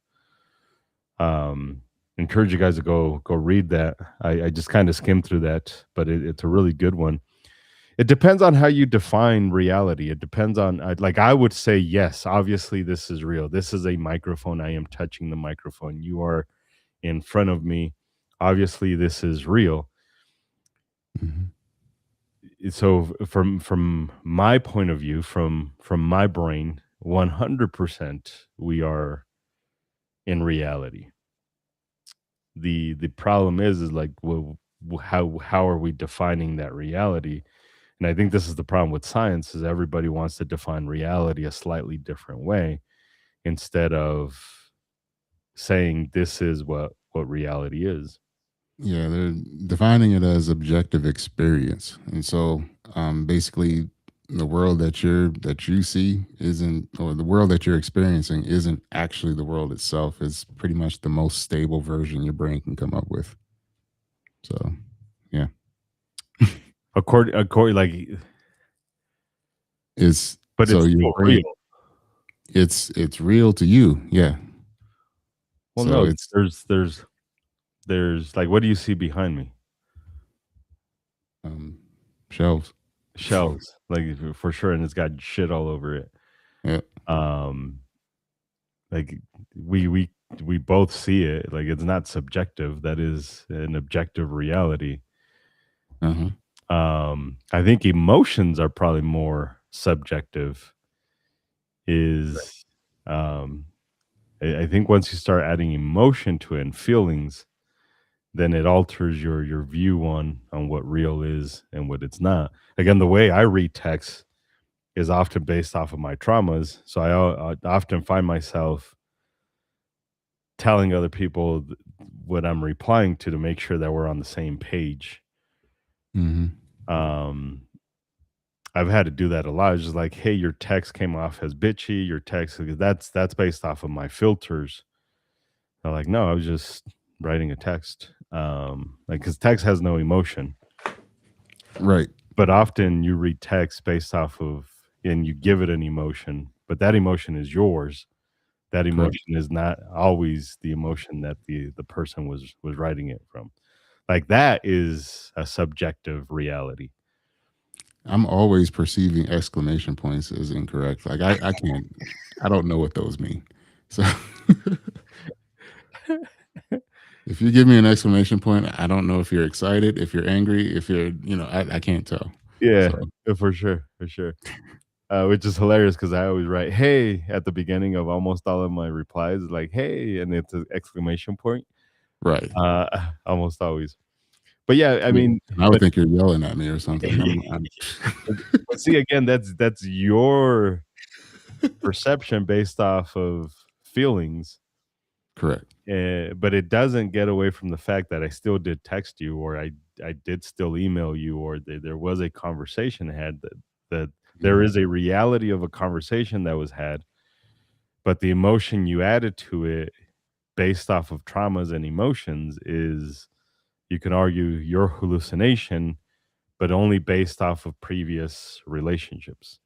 Um, Encourage you guys to go read that. I just kind of skimmed through that, but it's a really good one. It depends on how you define reality. It depends on like I would say yes, obviously this is real. This is a microphone. I am touching the microphone. You are in front of me. Obviously this is real. Hmm. So from my point of view, from my brain, 100% we are in reality. The problem is like well, how are we defining that reality? And I think this is the problem with science is everybody wants to define reality a slightly different way instead of saying this is what reality is. Yeah, they're defining it as objective experience, and so basically, the world that you see isn't, or the world that you're experiencing isn't actually the world itself. It's pretty much the most stable version your brain can come up with. So, yeah, According like it's but so it's your still brain. real. It's real to you. Yeah. Well, So no, it's there's like what do you see behind me? um, shelves. Shelves, like for sure, and it's got shit all over it. Yeah. Um, like we we we both see it. Like it's not subjective. That is an objective reality. Uh-huh. I think emotions are probably more subjective. Is um, I think once you start adding emotion to it and feelings, then it alters your view on what real is and what it's not. Again, the way I read text is often based off of my traumas, so I often find myself telling other people what I'm replying to make sure that we're on the same page. Hmm. Um, I've had to do that a lot. It's just like, hey, your text came off as bitchy. Your text that's based off of my filters. I'm like, no, I was just writing a text. Like, because text has no emotion, Right. but often you read text based off of and you give it an emotion, but that emotion is yours. That Correct. emotion is not always the emotion that the person was writing it from. Like that is a subjective reality. I'm always perceiving exclamation points as incorrect. Like I can't, I don't know what those mean. So if you give me an exclamation point, I don't know if you're excited, if you're angry, if you're, I can't tell. Yeah, So for sure, for sure. Which is hilarious because I always write "Hey" at the beginning of almost all of my replies, like "Hey," and it's an exclamation point. right. Almost always. But yeah, I Yeah. mean, I would but think you're yelling at me or something. I'm but see again, that's your perception based off of feelings. correct. But it doesn't get away from the fact that I still did text you, or I did still email you, or there was a conversation had that there Mhm. is a reality of a conversation that was had, but the emotion you added to it based off of traumas and emotions is you can argue your hallucination, but only based off of previous relationships,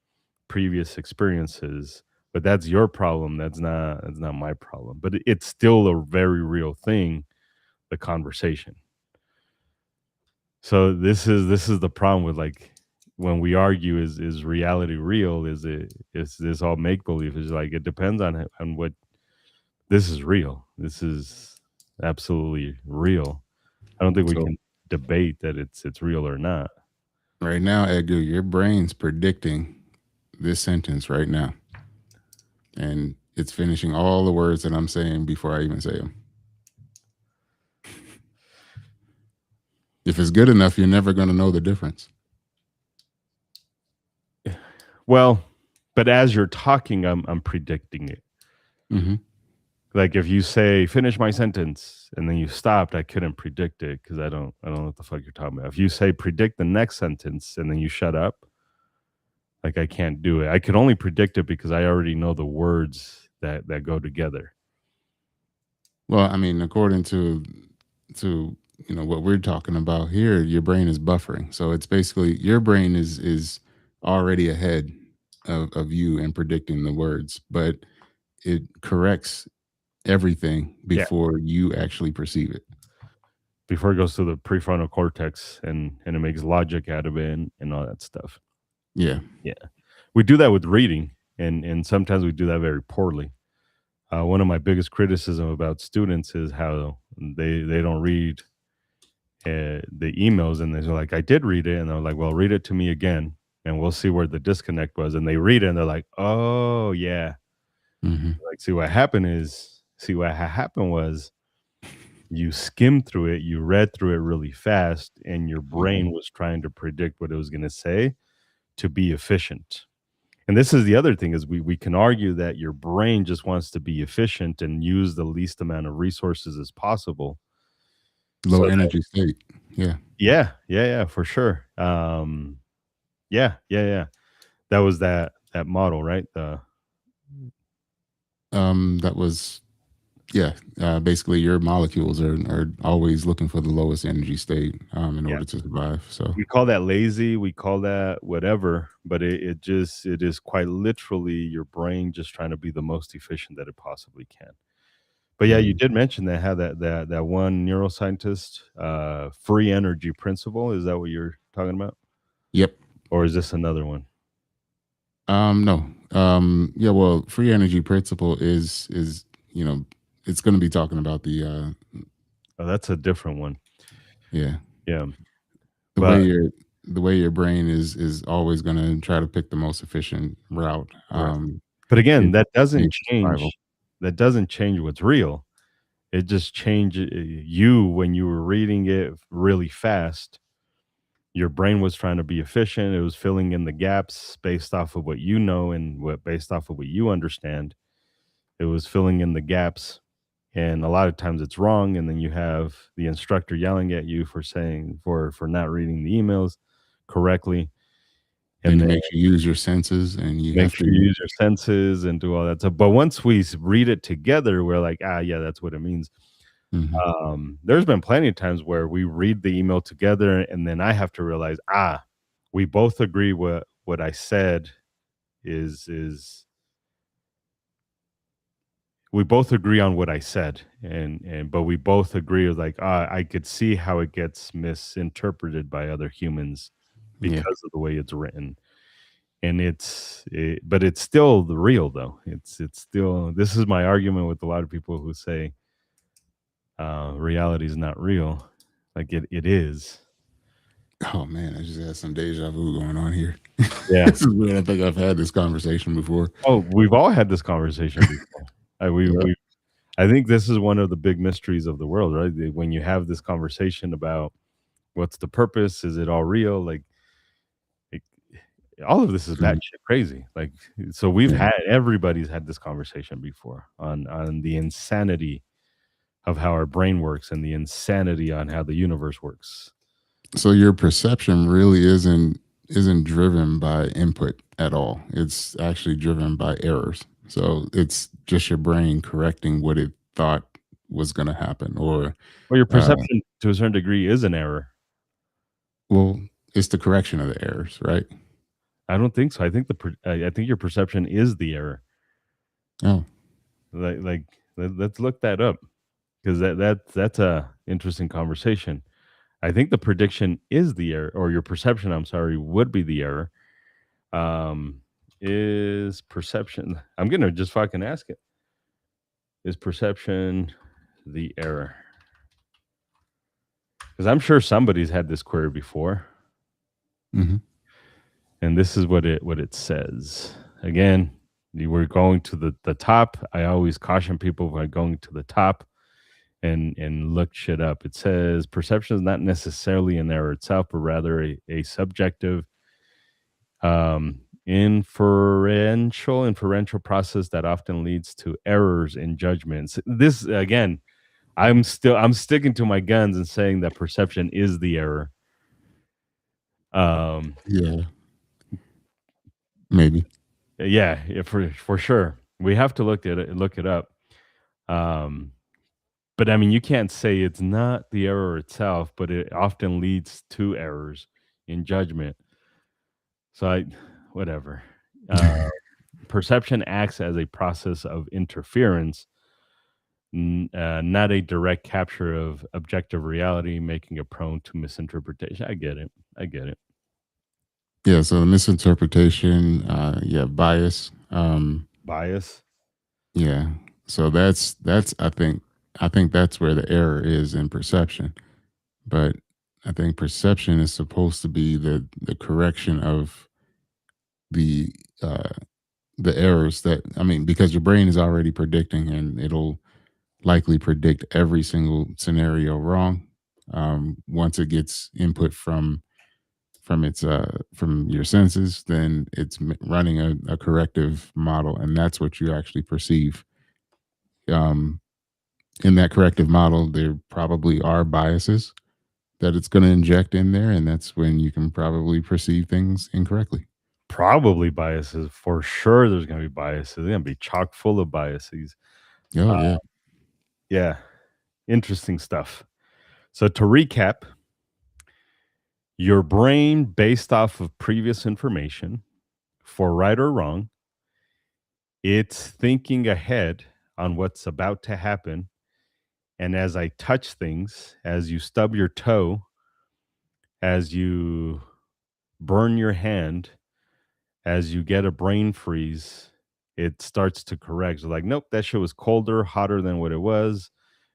previous experiences. But that's your problem. That's not my problem. But it's still a very real thing, the conversation. So this is the problem with like when we argue is reality real? Is this all make believe? Is like it depends on what this is real. This is absolutely real. I don't think we So can debate that it's real or not. right now, Edgar, your brain's predicting this sentence right now, and it's finishing all the words that I'm saying before I even say them. If it's good enough, you're never going to know the difference. Well, but as you're talking, I'm predicting it. Hmm. Like if you say finish my sentence and then you stopped, I couldn't predict it because I don't know what the fuck you're talking about. If you say predict the next sentence and then you shut up, like I can't do it. I can only predict it because I already know the words that go together. Well, I mean, according to what we're talking about here, your brain is buffering. So it's basically your brain is already ahead of you in predicting the words, but it corrects everything Yeah. before you actually perceive it. Before it goes to the prefrontal cortex and it makes logic out of it and all that stuff. Yeah. Yeah. We do that with reading and sometimes we do that very poorly. One of my biggest criticism about students is how they don't read the emails and they're like, I did read it. And they're like, well, read it to me again and we'll see where the disconnect was. And they read it and they're like, oh, yeah. Hmm. Like, see what happened was you skimmed through it, you read through it really fast, and your brain was trying to predict what it was going to say. to be efficient. And this is the other thing is we can argue that your brain just wants to be efficient and use the least amount of resources as possible. Low So that, energy state. Yeah. yeah, for sure. Yeah. That was that model, right? That was yeah. Basically, your molecules are always looking for the lowest energy state in Yeah. order to survive. So We call that lazy, we call that whatever, but it is quite literally your brain just trying to be the most efficient that it possibly can. But yeah, you mm, did mention that had that one neuroscientist, free energy principle. Is that what you're talking about? yep. Or is this another one? No. Yeah. Well, free energy principle is it's going to be talking about the Oh, that's a different one. yeah Yeah. the way But your brain is always going to try to pick the most efficient route. right. But again, It aims for survival. that doesn't change what's real. It just changed you when you were reading it really fast. Your brain was trying to be efficient. It was filling in the gaps based off of what you know and what based off of what you understand. It was filling in the gaps, and a lot of times it's wrong, and then you have the instructor yelling at you for saying for not reading the emails correctly, Then and it then makes you use your senses, and you make have sure you to. use your senses and do all that stuff. But once we read it together, we're like, ah, yeah, that's what it means. Mhm. There's been plenty of times where we read the email together, and then I have to realize, we both agree what I said is we both agree on what I said, and but we both agree like, I could see how it gets misinterpreted by other humans Yeah. because of the way it's written. And but it's still the real though. It's still this is my argument with a lot of people who say reality is not real. Like it is. Oh man, I just had some deja vu going on here. Yeah. This is weird. I think I've had this conversation before. Oh, we've all had this conversation before. Yeah. We I think this is one of the big mysteries of the world, right? When you have this conversation about what's the purpose, is it all real? Like all of this is Mhm. batshit crazy. Like so we've Yeah. had everybody's had this conversation before on the insanity of how our brain works and the insanity on how the universe works. So your perception really isn't driven by input at all. It's actually driven by errors. So it's just your brain correcting what it thought was going to happen, or Well, your uh, perception to a certain degree is an error. well, it's the correction of the errors, right? I don't think so. I think I think your perception is the error. Oh, Like let's look that up because that's a interesting conversation. I think the prediction is the error, or your perception. I'm sorry, would be the error. Um, is perception? I'm gonna just fucking ask it. Is perception the error? Because I'm sure somebody's had this query before, hmm and this is what it says. Again, you were going to the top. I always caution people by going to the top and look shit up. It says perception is not necessarily an error itself, but rather a subjective inferential process that often leads to errors in judgments. This again, I'm sticking to my guns and saying that perception is the error. Um, yeah, maybe. yeah, for sure. We have to look it up. Um, but I mean, you can't say it's not the error itself, but it often leads to errors in judgment. So whatever. Uh, perception acts as a process of interference, not a direct capture of objective reality, making it prone to misinterpretation. I get it. I get it. Yeah. So the misinterpretation, yeah, bias. Bias. Yeah. So that's I think that's where the error is in perception. But I think perception is supposed to be the correction of the uh the errors that I mean, because your brain is already predicting and it'll likely predict every single scenario wrong once it gets input from from your senses, then it's running a corrective model, and that's what you actually perceive. Um, in that corrective model, there probably are biases that it's going to inject in there, and that's when you can probably perceive things incorrectly. Probably biases for sure. There's going to be biases. They're going to be chock full of biases. Oh yeah. Yeah, interesting stuff. So to recap, your brain, based off of previous information, for right or wrong, it's thinking ahead on what's about to happen. And as I touch things, as you stub your toe, as you burn your hand, as you get a brain freeze, it starts to correct. So like, nope, that shit was colder, hotter than what it was.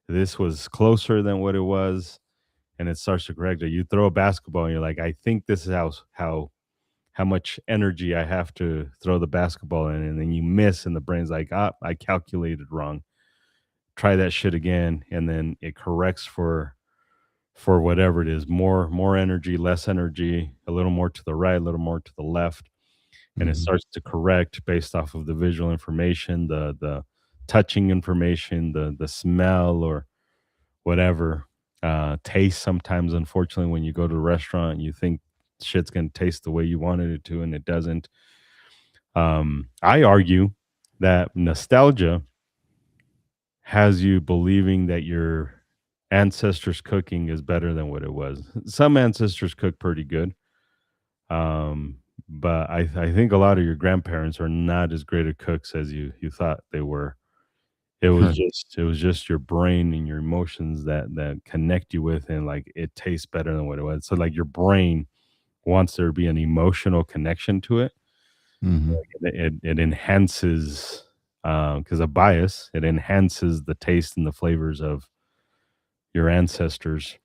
This was closer than what it was. And it starts to correct it. You throw a basketball and you're like, I think this is how much energy I have to throw the basketball in, and then you miss, and the brain's like, ah, I calculated wrong. Try that shit again, and then it corrects for whatever it is, more energy, less energy, a little more to the right, a little more to the left, and it Hmm. starts to correct based off of the visual information, the touching information, the smell or whatever. Taste sometimes, unfortunately, when you go to a restaurant, you think shit's gonna taste the way you wanted it to, and it doesn't. I argue that nostalgia has you believing that your ancestors' cooking is better than what it was. Some ancestors cook pretty good, but I think a lot of your grandparents are not as great at cooks as you thought they were. It was just your brain and your emotions that connect you with, and like it tastes better than what it was. So like your brain wants there to be an emotional connection to it. Hmm. It enhances, because of bias, it enhances the taste and the flavors of your ancestors.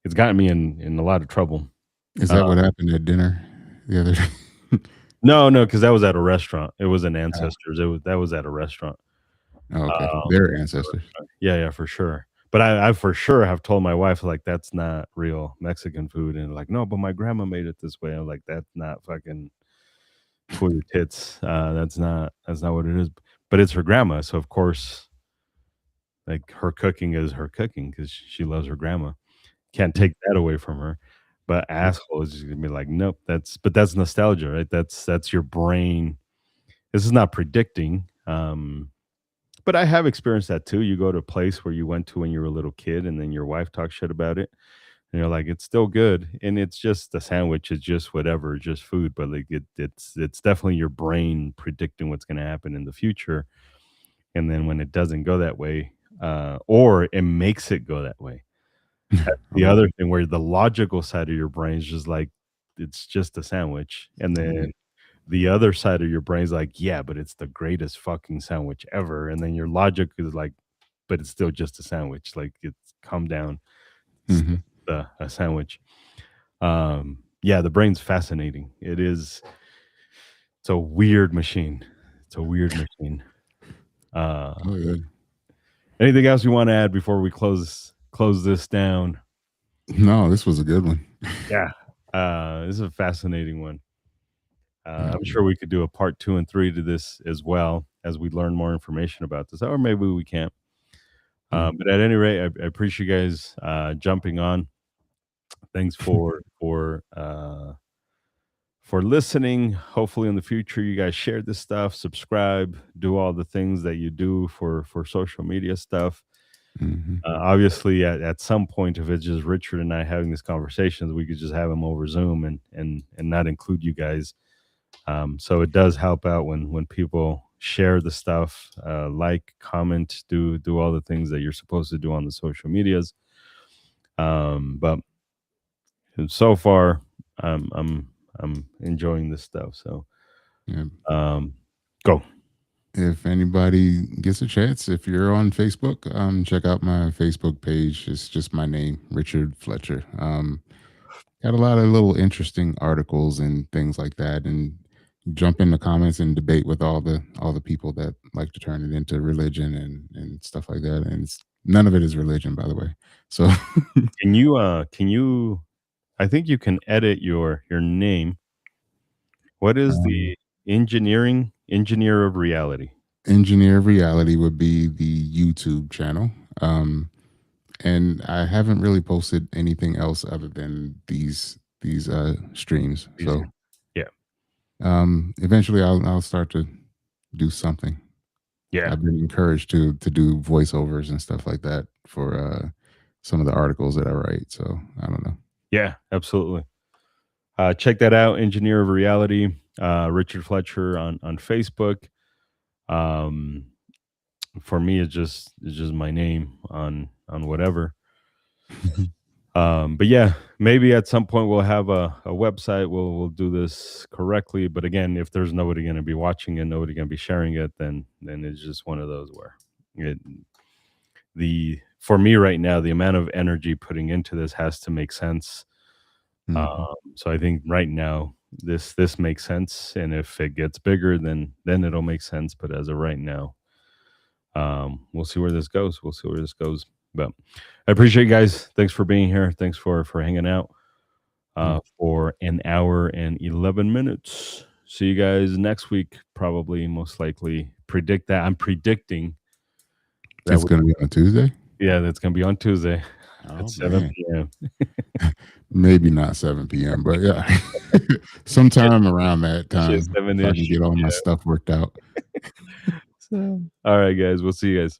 It's gotten me in a lot of trouble. Is Uh, that what happened at dinner the other day? no, no, because that was at a restaurant. It wasn't ancestors. That was at a restaurant. Oh, okay. Um, Their ancestors. yeah, yeah, for sure. But I for sure have told my wife like that's not real Mexican food, and like no, but my grandma made it this way. I'm like that's not fucking cool your tits. That's not what it is. But it's her grandma, so of course, like her cooking is her cooking because she loves her grandma. Can't Yeah. take that away from her. But Yeah. asshole is just gonna be like, nope. That's nostalgia, right? That's your brain. This is not predicting. But I have experienced that too. You go to a place where you went to when you were a little kid, and then your wife talks shit about it, and you're like, it's still good, and it's just a sandwich. It's just whatever, it's just food. But like it's definitely your brain predicting what's gonna happen in the future, and then when it doesn't go that way, or it makes it go that way. The Oh, other thing where the logical side of your brain is just like, it's just a sandwich, and yeah. then the other side of your brain's like, "Yeah, but it's the greatest fucking sandwich ever," and then your logic is like, "But it's still just a sandwich, like, it's calm down, it's Mhm. a sandwich." Yeah, the brain's fascinating. It's a weird machine. It's a weird machine. Uh, Oh, yeah. Anything else you wanna add before we close this down? No, this was a good one. Yeah, this is a fascinating one. Yeah. I'm sure we could do a part 2 and 3 to this as well as we learn more information about this, or maybe we can't. Mm. But at any rate, I appreciate you guys jumping on. Thanks for listening. Hopefully, in the future, you guys share this stuff, subscribe, do all the things that you do for social media stuff. Mhm. Obviously, at some point, if it's just Richard and I having these conversations, we could just have them over Zoom and not include you guys. So it does help out when people share the stuff, like, comment, do all the things that you're supposed to do on the social medias. But so far, I'm enjoying this stuff. So Yeah. um, go. If anybody gets a chance, if you're on Facebook, check out my Facebook page. It's just my name, Richard Fletcher. Got a lot of little interesting articles and things like that, and jump in the comments and debate with all the people that like to turn it into religion and stuff like that. And none of it is religion, by the way. So Can you I think you can edit your name. What is Um, the engineer of reality? Engineer of Reality would be the YouTube channel. And I haven't really posted anything else other than these streams. These So are- Yeah, eventually I'll start to do something. yeah, I've been encouraged to do voiceovers and stuff like that for some of the articles that I write. So I don't know. yeah, absolutely. Check that out, Engineer of Reality, Richard Fletcher on Facebook. Um, for me, it's just my name on whatever. But yeah, maybe at some point we'll have a website. We'll do this correctly. But again, if there's nobody going to be watching it, nobody going to be sharing it, then it's just one of those where it, the for me right now, the amount of energy putting into this has to make sense. Mhm. So I think right now this makes sense, and if it gets bigger, then it'll make sense. But as of right now, we'll see where this goes. We'll see where this goes. But I appreciate you guys. Thanks for being here. Thanks for hanging out Yeah. for an hour and 11 minutes. See you guys next week. Probably, most likely. Predict that. I'm predicting that. It's going to be on a Tuesday. Yeah, that's gonna be on Tuesday Oh at 7 man, p.m. maybe not 7 p.m., but yeah, sometime around that Just time, if I can 7-ish. get all my stuff worked out. So, all right, guys. We'll see you guys.